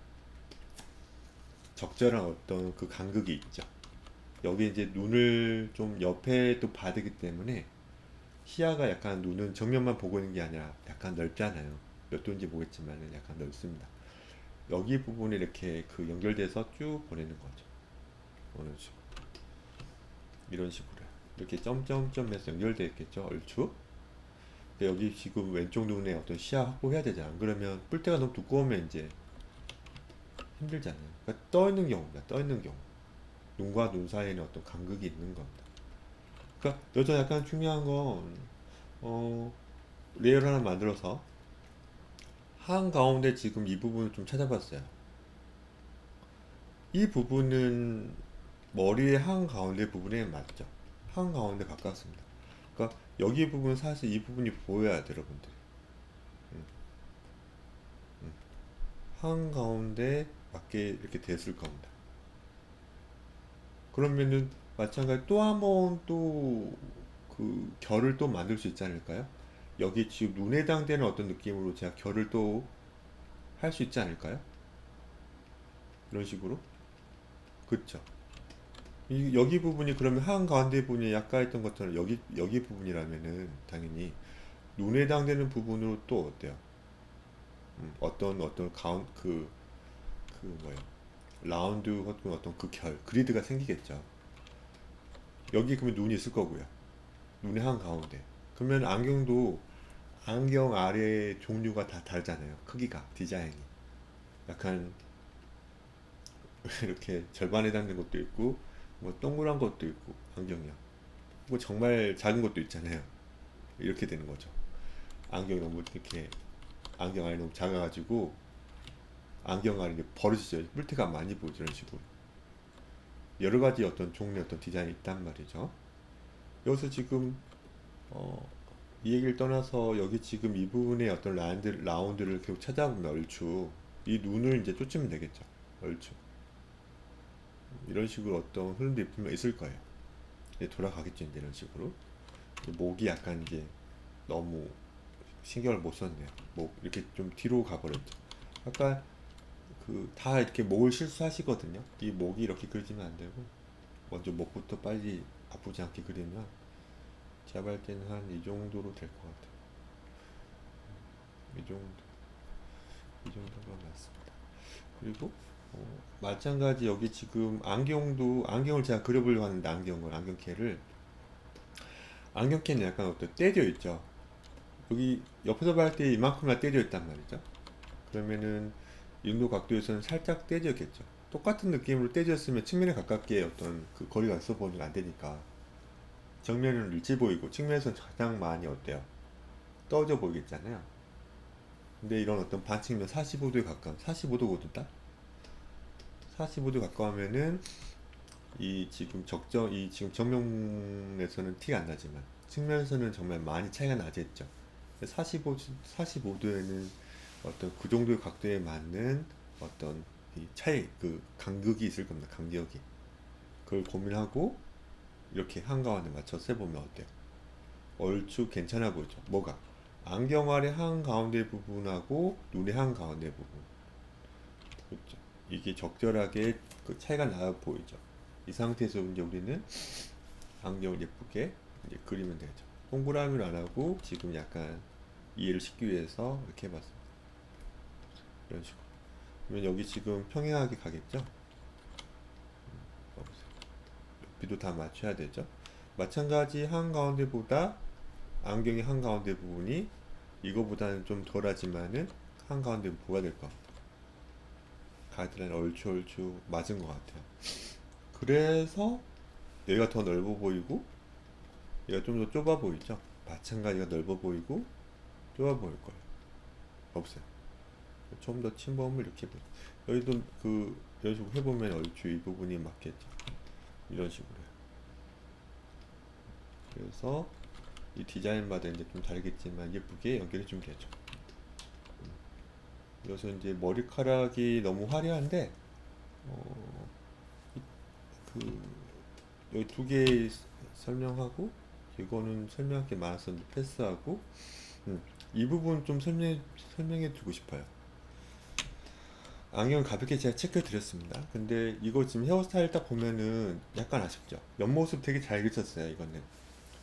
적절한 어떤 그 간극이 있죠. 여기 이제 눈을 좀 옆에 또 봐야 되기 때문에 시야가 약간 눈은 정면만 보고 있는 게 아니라 약간 넓잖아요. 몇 도인지 모르겠지만은 약간 넓습니다. 여기 부분에 이렇게 그 연결돼서 쭉 보내는 거죠. 이런 식으로. 이런 식으로. 이렇게 점점점해서 연결되어 있겠죠. 얼추. 근데 여기 지금 왼쪽 눈에 어떤 시야 확보해야 되잖아. 안 그러면 뿔테가 너무 두꺼우면 이제 힘들잖아요. 그러니까 떠 있는 경우입니다. 떠 있는 경우. 눈과 눈 사이에는 어떤 간극이 있는 겁니다. 그러니까 여기서 약간 중요한 건 레이어를 하나 만들어서 한가운데 지금 이 부분을 좀 찾아봤어요. 이 부분은 머리의 한가운데 부분에 맞죠. 한가운데 가깝습니다. 그러니까 여기 부분 사실 이 부분이 보여야 돼요, 여러분들. 음, 음. 한가운데 맞게 이렇게 됐을 겁니다. 그러면은 마찬가지 또 한 번 또 그 결을 또 만들 수 있지 않을까요? 여기 지금 눈에 해당되는 어떤 느낌으로 제가 결을 또 할 수 있지 않을까요? 이런 식으로. 그쵸? 여기 부분이 그러면 한가운데 부분이 약간 했던 것처럼 여기 부분이라면은 당연히 눈에 해당되는 부분으로 또 어때요? 어떤 그 뭐야 라운드 혹은 어떤 그 그리드가 생기겠죠. 여기 그러면 눈이 있을 거고요. 눈의 한 가운데. 그러면 안경 아래 종류가 다 다르잖아요. 크기가 디자인이 약간 이렇게 절반에 닿는 것도 있고 뭐 동그란 것도 있고 안경이요. 뭐 정말 작은 것도 있잖아요. 이렇게 되는 거죠. 안경이 너무 이렇게 안경 안이 너무 작아가지고 안경 안이 이제 벌어지죠. 물때가 많이 보이죠. 이런 식으로 여러 가지 어떤 종류의 어떤 디자인이 있단 말이죠. 여기서 지금 어, 이 얘기를 떠나서 여기 지금 이 부분의 어떤 라운드를 계속 찾아보면 얼추 이 눈을 이제 쫓으면 되겠죠. 얼추 이런 식으로 어떤 흐름들이 분명 있을 거예요. 이제 돌아가겠죠. 이제 이런 식으로 목이 약간 이제 너무 신경을 못 썼네요. 목 이렇게 좀 뒤로 가버렸죠. 아까 그 다 이렇게 목을 실수하시거든요. 이 목이 이렇게 그려지면 안 되고 먼저 목부터 빨리 아프지 않게 그리면 제가 볼 때는 한 이 정도로 될 것 같아요. 이 정도, 이 정도가 맞습니다. 그리고 마찬가지 여기 지금 안경을 제가 그려보려고 하는데 안경캐는 약간 어떤 떼져 있죠. 여기 옆에서 봤을 때 이만큼이나 떼져 있단 말이죠. 그러면은 인도 각도에서는 살짝 떼져겠죠. 똑같은 느낌으로 떼졌으면 측면에 가깝게 어떤 그 거리가 있어 보이면 안 되니까 정면은 일치 보이고 측면에서는 가장 많이 어때요? 떨어져 보이겠잖아요. 근데 이런 어떤 반측면 45도에 가까운 45도거든. 45도 가까우면은 이 지금 정면에서는 티가 안 나지만 측면에서는 정말 많이 차이가 나겠죠. 45도에는 어떤 그 정도의 각도에 맞는 어떤 이 차이, 그 간극이 있을 겁니다. 간격이. 그걸 고민하고 이렇게 한가운데 맞춰서 해보면 어때요? 얼추 괜찮아 보이죠? 뭐가? 안경 아래 한가운데 부분하고 눈의 한가운데 부분. 그렇죠. 이게 적절하게 그 차이가 나 보이죠? 이 상태에서 이제 우리는 안경을 예쁘게 이제 그리면 되죠. 동그라미를 안 하고 지금 약간 이해를 쉽기 위해서 이렇게 해봤습니다. 이런 식으로. 그러면 여기 지금 평행하게 가겠죠? 봐보세요. 비도 다 맞춰야 되죠? 마찬가지 한가운데보다 안경의 한가운데 부분이 이거보다는 좀 덜하지만은 한가운데 부가 될 것 같아요. 가이드라인 얼추 맞은 것 같아요. 그래서 여기가 더 넓어 보이고 얘가 좀 더 좁아 보이죠? 마찬가지가 넓어 보이고 좁아 보일 거예요. 없어요. 좀 더 침범을 이렇게 여기도 이런 식으로 해보면 얼추 이 부분이 맞겠죠. 이런 식으로 해요. 그래서 이 디자인마다 이제 좀 다르겠지만 예쁘게 연결해 주면 되죠. 그래서 이제 머리카락이 너무 화려한데 어, 그 여기 두 개 설명하고 이거는 설명할 게 많아서 이제 패스하고 이 부분 좀 설명해 주고 싶어요. 안경을 가볍게 제가 체크해 드렸습니다. 근데 이거 지금 헤어스타일 딱 보면은 약간 아쉽죠. 옆모습 되게 잘 그렸어요 이거는.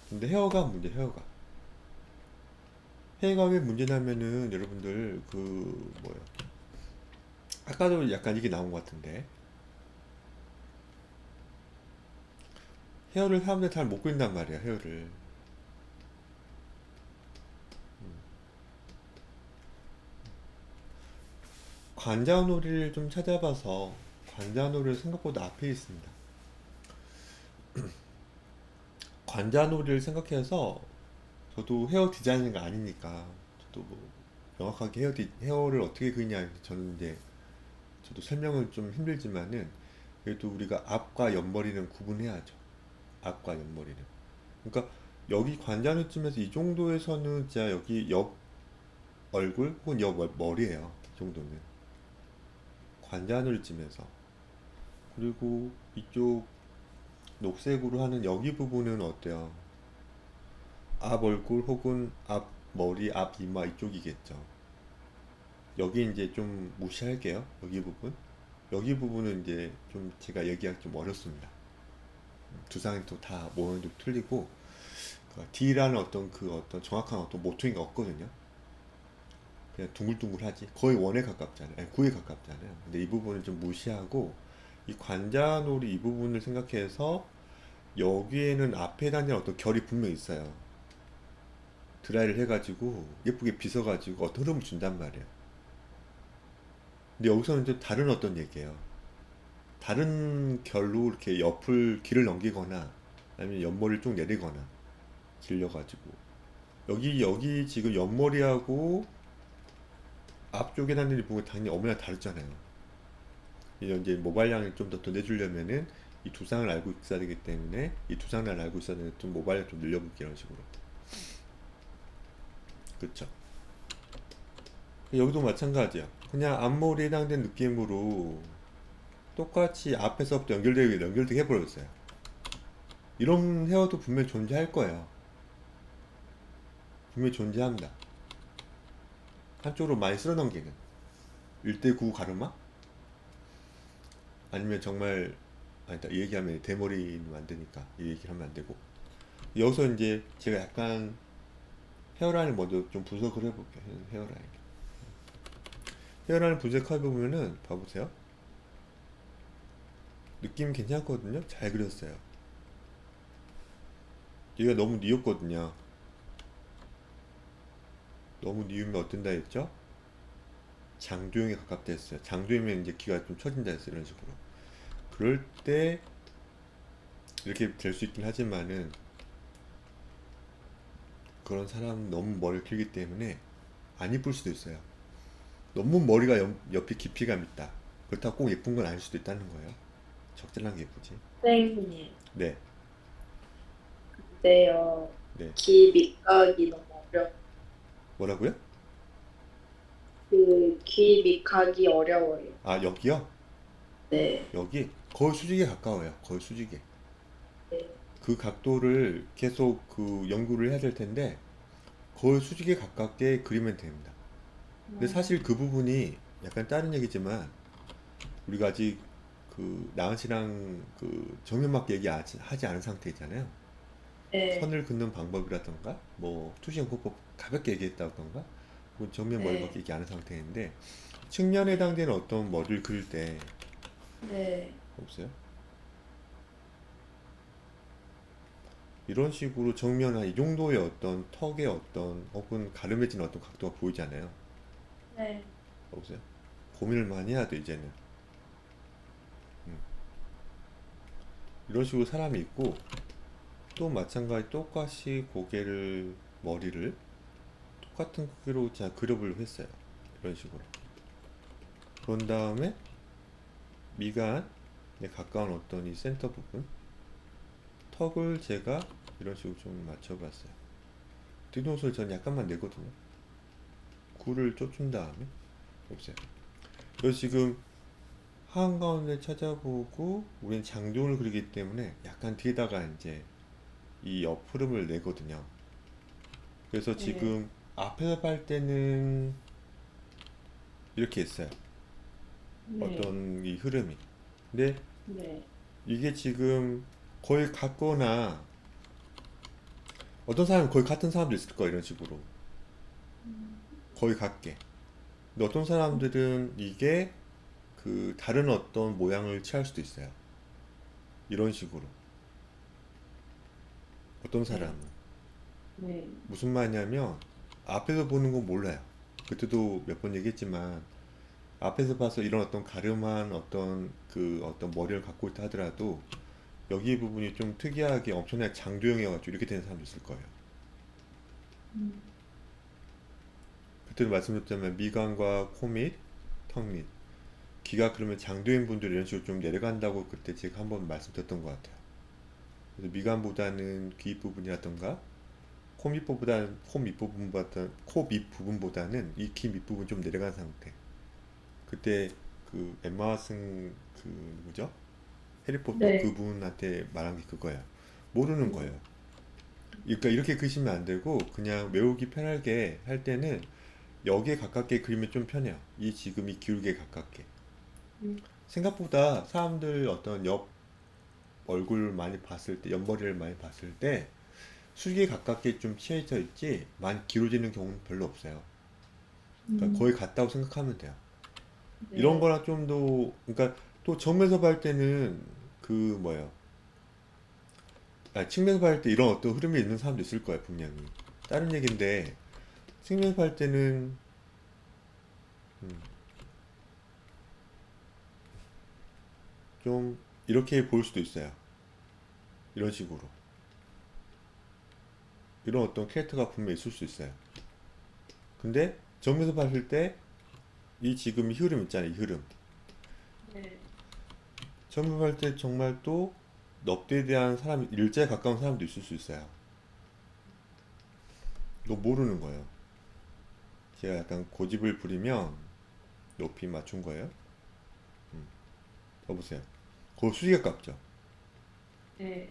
근데 헤어가 왜 문제냐면은 여러분들 그 뭐야 아까도 약간 이게 나온 것 같은데 헤어를 사람들이 잘 못 그린단 말이야 헤어를. 관자놀이를 좀 찾아봐서 관자놀이를 생각보다 앞에 있습니다. 관자놀이를 생각해서 저도 헤어 디자이너가 아니니까 저도 뭐 명확하게 헤어를 어떻게 그리냐 저는 이제 저도 설명은 좀 힘들지만은 그래도 우리가 앞과 옆머리는 구분해야죠. 앞과 옆머리는. 그러니까 여기 관자놀이쯤에서 이 정도에서는 진짜 여기 옆 얼굴 혹은 옆 머리예요. 이 정도는 관자놀이쯤에서. 그리고 이쪽 녹색으로 하는 여기 부분은 어때요? 앞 얼굴 혹은 앞 머리, 앞 이마 이쪽이겠죠. 여기 이제 좀 무시할게요. 여기 부분. 여기 부분은 이제 좀 제가 얘기하기 좀 어렵습니다. 두상이 또 다 모양도 틀리고 D라는 어떤 그 어떤 정확한 어떤 모퉁이가 없거든요. 그냥 둥글둥글하지. 거의 원에 가깝잖아요. 아니, 구에 가깝잖아요. 근데 이 부분을 좀 무시하고 이 관자놀이 이 부분을 생각해서 여기에는 앞에 다니는 어떤 결이 분명 있어요. 드라이를 해가지고 예쁘게 빗어가지고 어떤 흐름을 준단 말이에요. 근데 여기서는 좀 다른 어떤 얘기예요. 다른 결로 이렇게 옆을 길을 넘기거나 아니면 옆머리를 쭉 내리거나 길려가지고 여기 지금 옆머리하고 앞쪽에 다니는 부분 당연히 어머니가 다르잖아요. 이제 모발량을 좀 더 내주려면은 이 두상을 알고 있어야 되기 때문에 이 두상을 알고 있어야 되는 좀 모발량 좀 늘려볼게 이런 식으로. 그쵸? 여기도 마찬가지야. 그냥 앞머리에 해당된 느낌으로 똑같이 앞에서부터 연결되게 해버렸어요. 이런 헤어도 분명히 존재할 거예요. 분명히 존재합니다. 한쪽으로 많이 쓸어 넘기는 1대9 가르마? 아니면 정말 아니다 이 얘기하면 대머리는 안 되니까 이 얘기를 하면 안 되고 여기서 이제 제가 약간 헤어라인을 먼저 좀 분석을 해볼게요. 헤어라인 분석해 보면은 봐보세요. 느낌 괜찮거든요. 잘 그렸어요. 얘가 너무 뉘었거든요. 너무 뉘우면 어떤다 했죠? 장조형에 가깝다 했어요. 장조형이면 이제 귀가 좀 처진다 했어요. 이런 식으로. 그럴 때 이렇게 될 수 있긴 하지만은 그런 사람 너무 머리를 길기 때문에 안 이쁠 수도 있어요. 너무 머리가 옆이 깊이감 있다. 그렇다고 꼭 예쁜 건 아닐 수도 있다는 거예요. 적절한 게 예쁘지. 선생님, 네, 근데요, 네. 귀 밑각이 너무 어려워. 뭐라고요? 귀 밑각이 어려워요. 아, 여기요? 네, 여기? 거의 수직에 가까워요. 거의 수직에. 네, 그 각도를 계속 그 연구를 해야 될 텐데, 거의 수직에 가깝게 그리면 됩니다. 근데 사실 그 부분이 약간 다른 얘기지만, 우리가 아직 그 나은 씨랑 그 정면 맞게 하지 않은 상태잖아요. 네, 선을 긋는 방법이라던가 뭐 투시형 호법 가볍게 얘기했다던가 뭐 정면 네, 머리밖에 얘기 안 한 상태인데 측면에 해당되는 어떤 머리를 그릴 때 네, 없어요? 이런 식으로 정면 한 이 정도의 어떤 턱의 어떤 혹은 가름해진 어떤 각도가 보이잖아요. 네, 없어요? 고민을 많이 해야 돼 이제는. 음. 이런 식으로 사람이 있고 또 마찬가지 똑같이 머리를 똑같은 크기로 제가 그려보려고 했어요. 이런 식으로. 그런 다음에 미간에 가까운 어떤 이 센터 부분 턱을 제가 이런 식으로 좀 맞춰봤어요. 뒷모습을 전 약간만 내거든요. 굴을 쫓은 다음에 보세요. 그래서 지금 한가운데 찾아보고 우린 장종을 그리기 때문에 약간 뒤에다가 이제 이 옆흐름을 내거든요. 그래서 네, 지금 앞에서 볼 때는 이렇게 있어요. 네, 어떤 이 흐름이. 근데 네, 이게 지금 거의 같거나 어떤 사람은 거의 같은 사람도 있을 거예요. 이런 식으로. 거의 같게. 근데 어떤 사람들은 이게 그 다른 어떤 모양을 취할 수도 있어요. 이런 식으로. 어떤 네, 사람은. 네, 무슨 말이냐면 앞에서 보는 건 몰라요. 그때도 몇 번 얘기했지만 앞에서 봐서 이런 어떤 가름한 어떤 그 어떤 머리를 갖고 있다 하더라도 여기 부분이 좀 특이하게 엄청나게 장조형이어가지고 이렇게 되는 사람도 있을 거예요. 그때도 말씀드렸지만 미간과 코 밑, 턱 밑, 귀가 그러면 장도인 분들 이런 식으로 좀 내려간다고 그때 제가 한번 말씀드렸던 것 같아요. 그래서 미간보다는 귀 부분이라던가 코 밑 부분보다는 이 귀 밑부분 좀 내려간 상태. 그때 그 엠마 왓슨 그 누구죠? 해리포터 네, 그분한테 말한 게 그거예요. 모르는 음, 거예요. 그러니까 이렇게 그리시면 안 되고 그냥 외우기 편하게 할 때는 여기에 가깝게 그리면 좀 편해요. 이 지금 이 기울기에 가깝게. 음, 생각보다 사람들 어떤 옆 얼굴 많이 봤을 때, 옆머리를 많이 봤을 때 수직에 가깝게 좀 치해져 있지 많이 길어지는 경우는 별로 없어요. 그러니까 거의 같다고 생각하면 돼요. 네. 이런 거랑 좀 더, 그러니까 또 정면에서 볼 때는 그 뭐예요? 측면에서 볼 때 이런 어떤 흐름이 있는 사람도 있을 거예요, 분명히. 다른 얘기인데, 측면에서 볼 때는 음, 좀 이렇게 볼 수도 있어요. 이런 식으로. 이런 어떤 캐릭터가 분명히 있을 수 있어요. 근데 정면에서 봤을 때 이 지금 이 흐름 있잖아요, 이 흐름. 네. 정면에서 봤을 때 정말 또 넙대에 대한 사람, 일자에 가까운 사람도 있을 수 있어요. 이거 모르는 거예요. 제가 약간 고집을 부리면 높이 맞춘 거예요. 봐보세요. 그거 수직에 가깝죠. 네.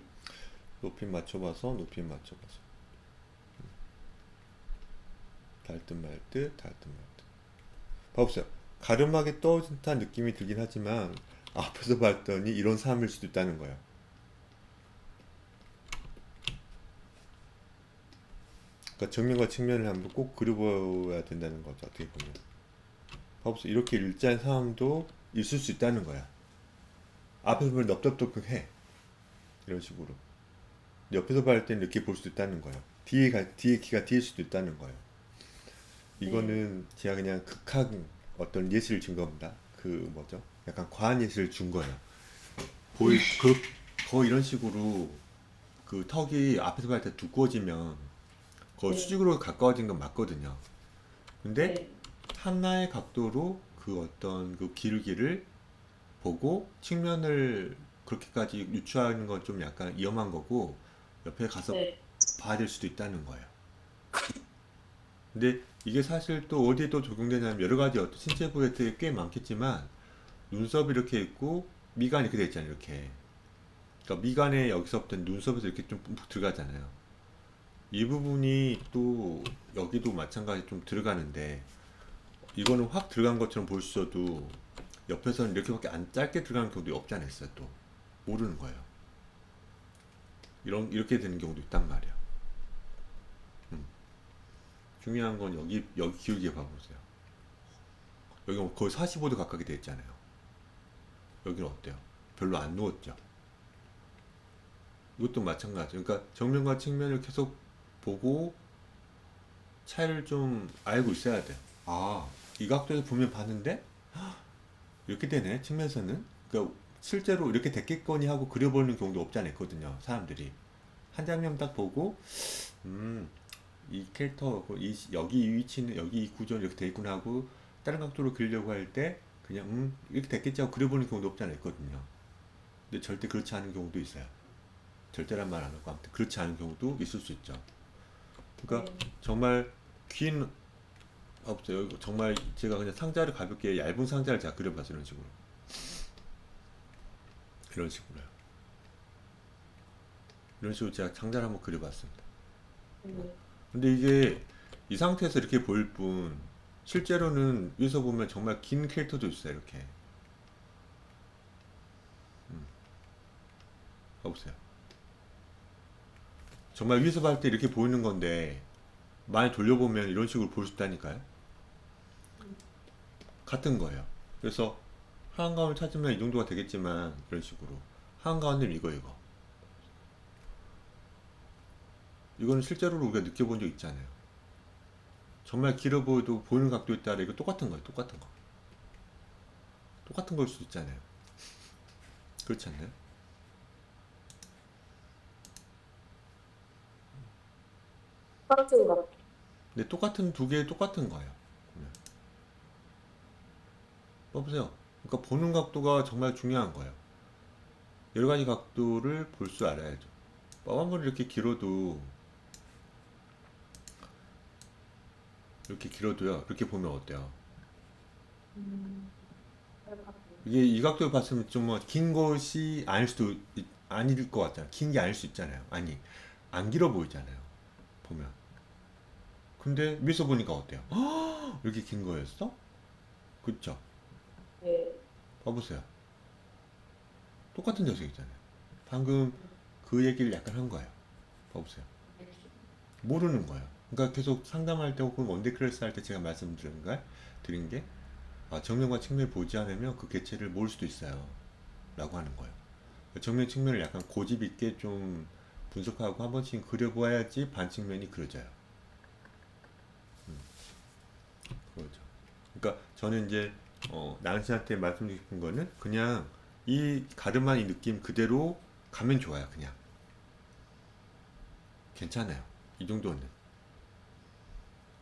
높이 맞춰봐서 높이 맞춰봐서 닿듯 말듯 닿듯 말듯. 봐보세요. 가름하게 떨어진 듯한 느낌이 들긴 하지만 앞에서 봤더니 이런 사람일 수도 있다는 거예요. 그러니까 정면과 측면을 한번 꼭 그려봐야 된다는 거죠. 어떻게 보면. 봐보세요. 이렇게 일자인 사람도 있을 수 있다는 거야. 앞에서 보면 넙덥덥해. 이런 식으로. 옆에서 봤을 때는 이렇게 볼 수도 있다는 거예요. 뒤에 키가 뒤일 수도 있다는 거예요. 이거는 제가 그냥 극한 어떤 예시를 준 겁니다. 그 뭐죠? 약간 과한 예시를 준 거예요. 거의 이런 식으로 그 턱이 앞에서 봤을 때 두꺼워지면 거의 네. 수직으로 가까워진 건 맞거든요. 근데 네. 하나의 각도로 그 어떤 그 기울기를 보고 측면을 그렇게까지 유추하는 건 좀 약간 위험한 거고 옆에 가서 네. 봐야 될 수도 있다는 거예요. 근데 이게 사실 또 어디에 또 적용되냐면 여러 가지 어떤 신체 부위에 꽤 많겠지만 눈썹이 이렇게 있고 미간이 이렇게 돼 있잖아요. 이렇게. 그러니까 미간에 여기서부터 눈썹에서 이렇게 좀 들어가잖아요. 이 부분이 또 여기도 마찬가지 좀 들어가는데 이거는 확 들어간 것처럼 보일 수 있어도 옆에서는 이렇게밖에 안 짧게 들어가는 경우도 없지 않았어요. 또 모르는 거예요. 이렇게 되는 경우도 있단 말이야. 중요한 건 여기 기울기 봐보세요. 여기 거의 45도 가깝게 돼 있잖아요. 여기는 어때요? 별로 안 누웠죠. 이것도 마찬가지. 그러니까 정면과 측면을 계속 보고 차이를 좀 알고 있어야 돼요. 아, 이 각도에서 보면 봤는데 이렇게 되네. 측면에서는. 그러니까 실제로 이렇게 됐겠거니 하고 그려보는 경우도 없지 않아 있거든요. 사람들이 한 장면 딱 보고 음, 이 캐릭터 여기 이 위치는 여기 이 구조는 이렇게 돼 있구나 하고 다른 각도로 그리려고 할 때 그냥 이렇게 됐겠지 하고 그려보는 경우도 없지 않아 있거든요. 근데 절대 그렇지 않은 경우도 있어요. 절대란 말 안 하고 아무튼 그렇지 않은 경우도 있을 수 있죠. 그러니까 네. 정말 긴 없어요. 정말 제가 그냥 상자를 가볍게 얇은 상자를 제가 그려봤어요. 이런 식으로. 이런 식으로요. 이런 식으로 제가 상자를 한번 그려봤습니다. 네. 근데 이게 이 상태에서 이렇게 보일 뿐 실제로는 위에서 보면 정말 긴 캐릭터도 있어요. 이렇게. 봐보세요. 정말 위에서 봤을 때 이렇게 보이는 건데 많이 돌려보면 이런 식으로 볼 수 있다니까요. 같은 거예요. 그래서 한가운을 찾으면 이 정도가 되겠지만 이런 식으로 한가운데는 이거 이거는 실제로 우리가 느껴본 적 있잖아요. 정말 길어 보여도 보이는 각도에 따라 이거 똑같은 거예요. 똑같은 거. 똑같은 걸 수도 있잖아요. 그렇지 않나요? 똑같은 거. 근데 똑같은 두 개 똑같은 거예요. 보면. 봐보세요. 그러니까 보는 각도가 정말 중요한 거예요. 여러 가지 각도를 볼 줄 알아야죠. 한 번 이렇게 길어도요. 이렇게 보면 어때요? 음. 이게 이 각도를 봤으면 좀 뭐 긴 것이 아닐 것 같잖아요. 긴 게 아닐 수 있잖아요. 아니, 안 길어 보이잖아요. 보면. 근데 위에서 보니까 어때요? 이렇게 긴 거였어? 그쵸? 네. 봐보세요. 똑같은 녀석이잖아요. 방금 그 얘기를 약간 한 거예요. 봐보세요. 모르는 거예요. 그러니까 계속 상담할 때 혹은 원데이 클래스 할 때 제가 드린 게 정면과 측면을 보지 않으면 그 개체를 모를 수도 있어요. 라고 하는 거예요. 정면 측면을 약간 고집 있게 좀 분석하고 한 번씩 그려보아야지 반측면이 그려져요. 그거죠. 그러니까 저는 이제 나은 씨한테 말씀드리고 싶은 거는 그냥 이 가르마 이 느낌 그대로 가면 좋아요. 그냥 괜찮아요. 이 정도는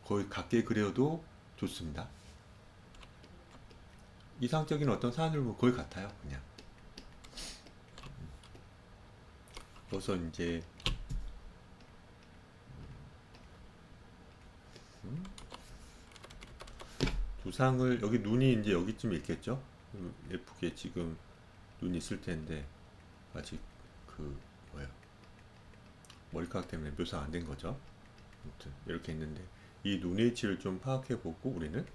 거의 같게 그려도 좋습니다. 이상적인 어떤 사안을 보면 거의 같아요. 그냥 그래서 이제 두상을 여기 눈이 이제 여기쯤에 있겠죠? 예쁘게 지금 눈이 있을 텐데 아직 그 뭐야 머리카락 때문에 묘사 안 된 거죠. 아무튼 이렇게 있는데 이 눈의 위치를 좀 파악해 보고 우리는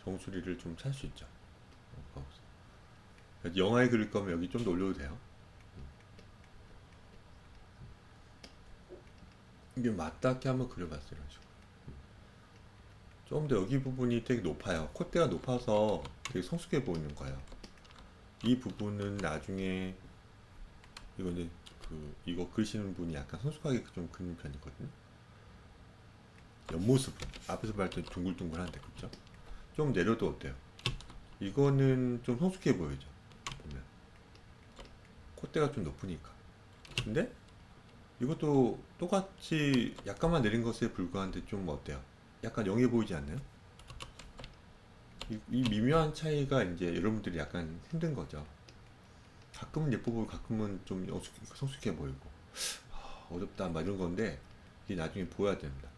정수리를 좀 찾을 수 있죠. 영화에 그릴 거면 여기 좀 더 올려도 돼요. 이게 맞닿게 한번 그려봤어요. 이런 식으로. 좀 더 여기 부분이 되게 높아요. 콧대가 높아서 되게 성숙해 보이는 거예요. 이 부분은 나중에 이거는 이거 그리시는 분이 약간 성숙하게 좀 그리는 편이거든요. 옆모습 앞에서 봤을 때 둥글둥글한데 그죠? 좀 내려도 어때요? 이거는 좀 성숙해 보이죠? 보면 콧대가 좀 높으니까. 근데 이것도 똑같이 약간만 내린 것에 불과한데 좀 어때요? 약간 영해 보이지 않나요? 이 미묘한 차이가 이제 여러분들이 약간 힘든 거죠. 가끔은 예뻐 보이고 가끔은 좀 성숙해 보이고 어렵다 막 이런 건데 이게 나중에 보여야 됩니다.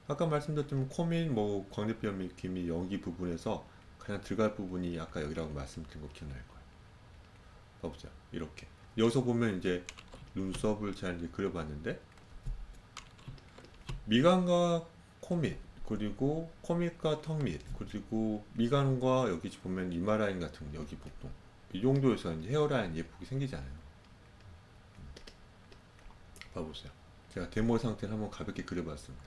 아까 말씀드렸던 코밑, 뭐 광대뼈 밑, 귀밑, 여기 부분에서 가장 들어갈 부분이 아까 여기라고 말씀드린 거 기억날 거예요. 봐보세요. 이렇게 여기서 보면 이제 눈썹을 잘 이제 그려봤는데 미간과 코밑 그리고 코밑과 턱밑 그리고 미간과 여기 보면 이마 라인 같은 여기 부분 이 정도에서 이제 헤어라인 예쁘게 생기잖아요. 봐보세요. 제가 데모 상태를 한번 가볍게 그려봤습니다.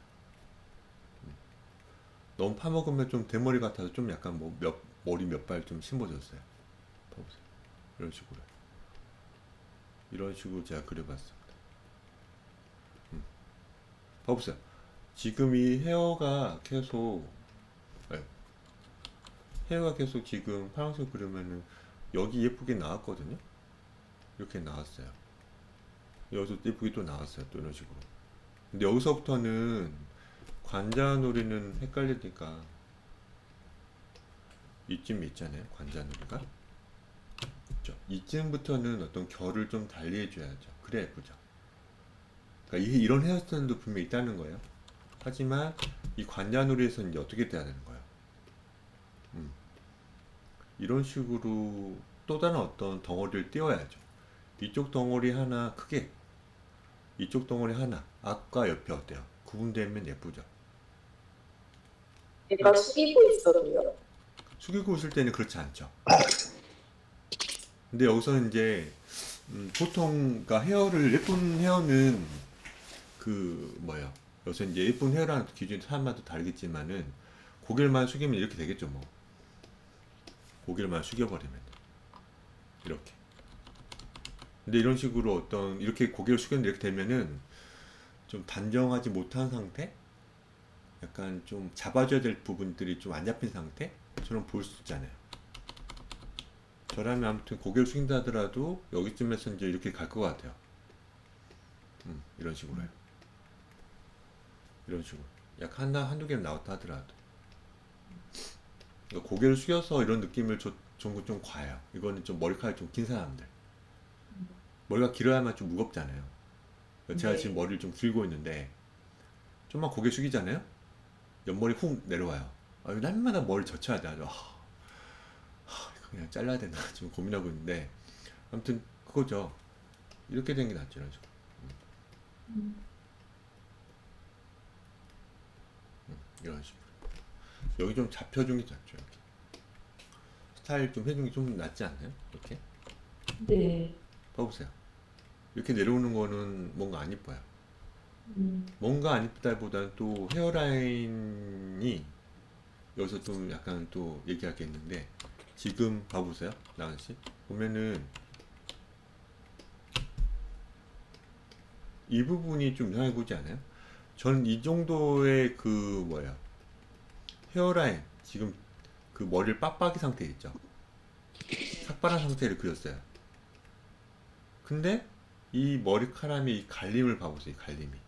너무 파먹으면 좀 대머리 같아서 좀 약간 머리 몇 발 좀 심어졌어요. 봐보세요. 이런 식으로. 이런 식으로 제가 그려봤습니다. 봐보세요. 지금 이 네, 헤어가 계속 지금 파란색 그리면은 여기 예쁘게 나왔거든요. 이렇게 나왔어요. 여기서 예쁘게 또 나왔어요. 또 이런 식으로. 근데 여기서부터는 관자놀이는 헷갈리니까 이쯤 있잖아요. 관자놀이가. 그렇죠? 이쯤부터는 어떤 결을 좀 달리 해줘야죠. 그래야 예쁘죠. 그러니까 이런 헤어스타일도 분명히 있다는 거예요. 하지만 이 관자놀이에서는 이제 어떻게 돼야 되는 거예요? 음, 이런 식으로 또 다른 어떤 덩어리를 띄워야죠. 이쪽 덩어리 하나 크게, 이쪽 덩어리 하나 앞과 옆이 어때요? 구분되면 예쁘죠. 얘가 숙이고 있어도요. 숙이고 있을 때는 그렇지 않죠. 근데 여기서는 이제 보통 그러니까 예쁜 헤어는 그 뭐예요? 여기서 이제 예쁜 헤어라는 기준이 사람마다 다르겠지만은 고개만 숙이면 이렇게 되겠죠, 뭐. 고개만 숙여버리면 이렇게. 근데 이런 식으로 이렇게 고개를 숙였는데 이렇게 되면은 좀 단정하지 못한 상태? 약간 좀 잡아줘야 될 부분들이 좀 안 잡힌 상태처럼 보일 수 있잖아요. 저라면 아무튼 고개를 숙인다 하더라도 여기쯤에서 이제 이렇게 갈 것 같아요. 이런 식으로요. 이런 식으로. 약 한두 개는 나왔다 하더라도. 그러니까 고개를 숙여서 이런 느낌을 준 건 좀 과해요. 이거는 좀 머리카락이 좀 긴 사람들. 머리가 길어야만 좀 무겁잖아요. 제가 네. 지금 머리를 좀 길고 있는데 좀만 고개 숙이잖아요? 옆머리 훅 내려와요. 날마다 머리 젖혀야 돼. 아주. 이거 그냥 잘라야 되나 지금 고민하고 있는데 아무튼 그거죠. 이렇게 된 게 낫죠. 이런 식으로. 이런 식으로. 여기 좀 잡혀준 게 낫죠. 이렇게. 스타일 좀 해준 게 좀 낫지 않나요? 이렇게. 네. 봐보세요. 이렇게 내려오는 거는 뭔가 안 이뻐요. 뭔가 안 이쁘다보다는 또 헤어라인이 여기서 좀 약간 또 얘기할 게 있는데 지금 봐보세요, 나은 씨. 보면은 이 부분이 좀 이상해 보이지 않아요? 저는 이 정도의 그 뭐야 헤어라인 지금 그 머리를 빡빡이 상태에 있죠. 삭발한 상태를 그렸어요. 근데 이 머리카락의 이 갈림을 봐보세요. 이 갈림이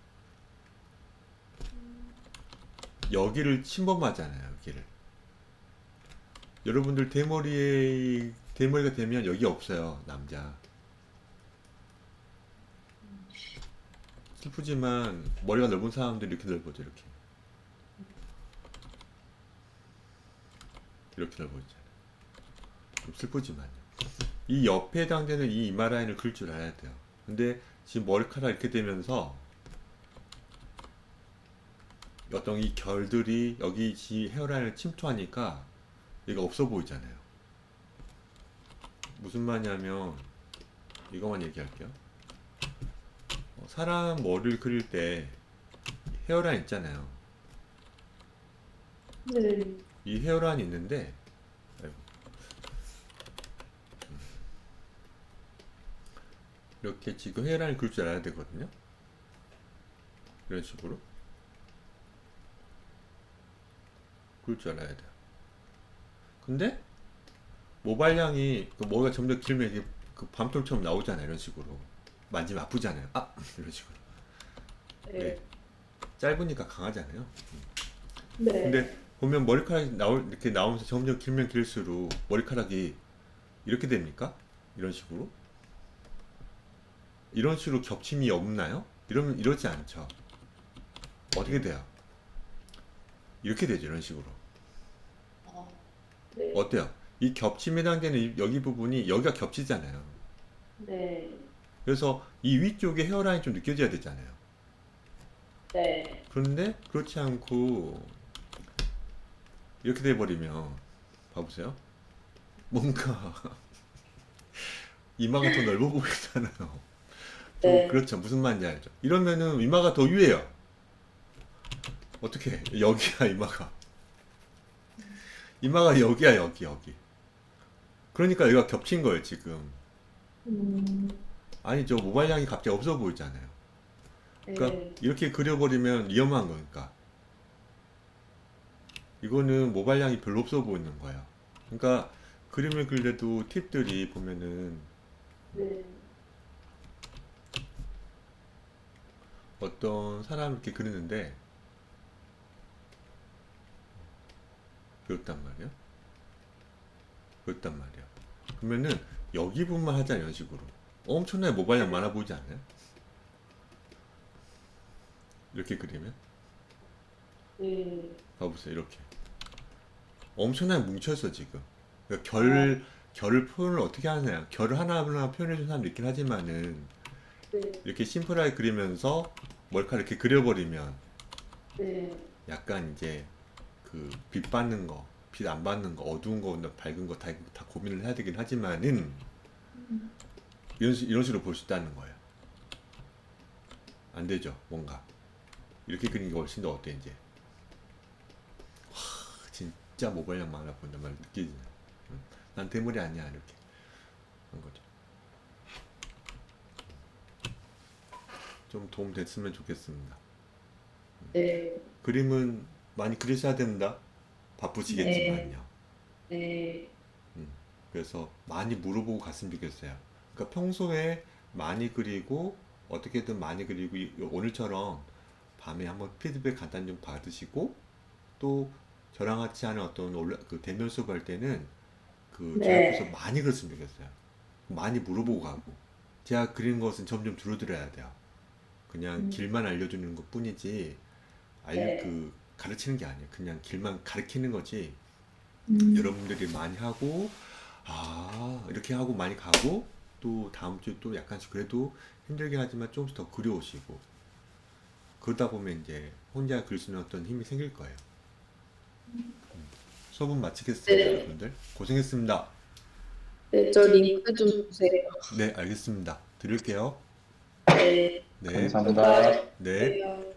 여기를 침범하잖아요. 여기를 여러분들 대머리가 되면 여기 없어요. 남자 슬프지만 머리가 넓은 사람들이 이렇게 넓어져. 이렇게 넓어지잖아요. 좀 슬프지만요. 이 옆에 해당되는 이 이마 라인을 그릴 줄 알아야 돼요. 근데 지금 머리카락 이렇게 되면서 어떤 이 결들이 여기 이 헤어라인을 침투하니까 얘가 없어 보이잖아요. 무슨 말이냐면 이것만 얘기할게요. 사람 머리를 그릴 때 헤어라인 있잖아요. 네. 이 헤어라인이 있는데 아이고, 이렇게 지금 헤어라인을 그릴 줄 알아야 되거든요. 이런 식으로 그릴 줄 알아야 돼요. 근데 모발량이 그 머리가 점점 길면 이게 그 밤톨처럼 나오잖아요. 이런 식으로 만지면 아프잖아요. 아 이런 식으로. 네. 네. 짧으니까 강하잖아요. 네. 근데 보면 머리카락이 이렇게 나오면서 점점 길면 길수록 머리카락이 이렇게 됩니까? 이런 식으로? 이런 식으로 겹침이 없나요? 이러면 이러지 않죠. 어떻게 돼요? 이렇게 되죠. 이런 식으로. 네. 어때요? 이 겹침에 해당되는 여기 부분이 여기가 겹치잖아요. 네. 그래서 이 위쪽에 헤어라인이 좀 느껴져야 되잖아요. 네. 그런데 그렇지 않고 이렇게 돼버리면 봐보세요. 뭔가 이마가 더 넓어 보이잖아요. 좀 네. 그렇죠. 무슨 말인지 알죠? 이러면은 이마가 더 위에요. 어떻게? 여기야 이마가. 이마가 여기야 여기. 그러니까 여기가 겹친 거예요 지금. 음, 아니죠. 모발량이 갑자기 없어 보이잖아요. 그러니까 네. 이렇게 그려버리면 위험한 거니까. 이거는 모발량이 별로 없어 보이는 거예요. 그러니까 그림을 그릴 때도 팁들이 보면은 네. 어떤 사람 이렇게 그리는데 그렇단 말이에요. 그렇단 말이에요. 그러면은 여기 부분만 하자 이런 식으로. 엄청나게 모발량 많아 보이지 않아요? 이렇게 그리면 네. 봐보세요. 이렇게 엄청나게 뭉쳐있어 지금. 그러니까 아, 결을 표현을 어떻게 하느냐. 결을 하나하나 표현해 준 사람도 있긴 하지만은 네. 이렇게 심플하게 그리면서 머리카락 이렇게 그려버리면 네. 약간 이제 그 빛 받는 거, 빛 안 받는 거, 어두운 거, 밝은 거 다 고민을 해야 되긴 하지만은 이런 식으로 볼 수 있다는 거예요. 안 되죠, 뭔가. 이렇게 그리는 게 훨씬 더 어때, 이제. 진짜 모발량 많아 보인단 말 느끼지. 응? 난 대물이 아니야, 이렇게. 한 거죠. 좀 도움 됐으면 좋겠습니다. 네. 그림은 많이 그리셔야 된다. 네. 바쁘시겠지만요. 네. 그래서 많이 물어보고 갔으면 좋겠어요. 그러니까 평소에 많이 그리고 어떻게든 많이 그리고 오늘처럼 밤에 한번 피드백 간단히 좀 받으시고 또 저랑 같이 하는 어떤 그 대면 수업 할 때는 그 제 앞에서 네. 많이 그렸으면 좋겠어요. 많이 물어보고 가고 제가 그리는 것은 점점 줄어들어야 돼요. 그냥 음, 길만 알려주는 것 뿐이지 네. 가르치는 게 아니에요. 그냥 길만 가르치는 거지. 음, 여러분들이 많이 하고 이렇게 하고 많이 가고 또 다음 주에 또 약간씩 그래도 힘들긴 하지만 조금씩 더 그려오시고 그러다 보면 이제 혼자 그릴 수 있는 어떤 힘이 생길 거예요. 수업은 마치겠습니다, 네. 여러분들. 고생했습니다. 네, 저 링크 좀 주세요. 네, 알겠습니다. 드릴게요. 네. 네, 감사합니다. 네. 수고하셨어요.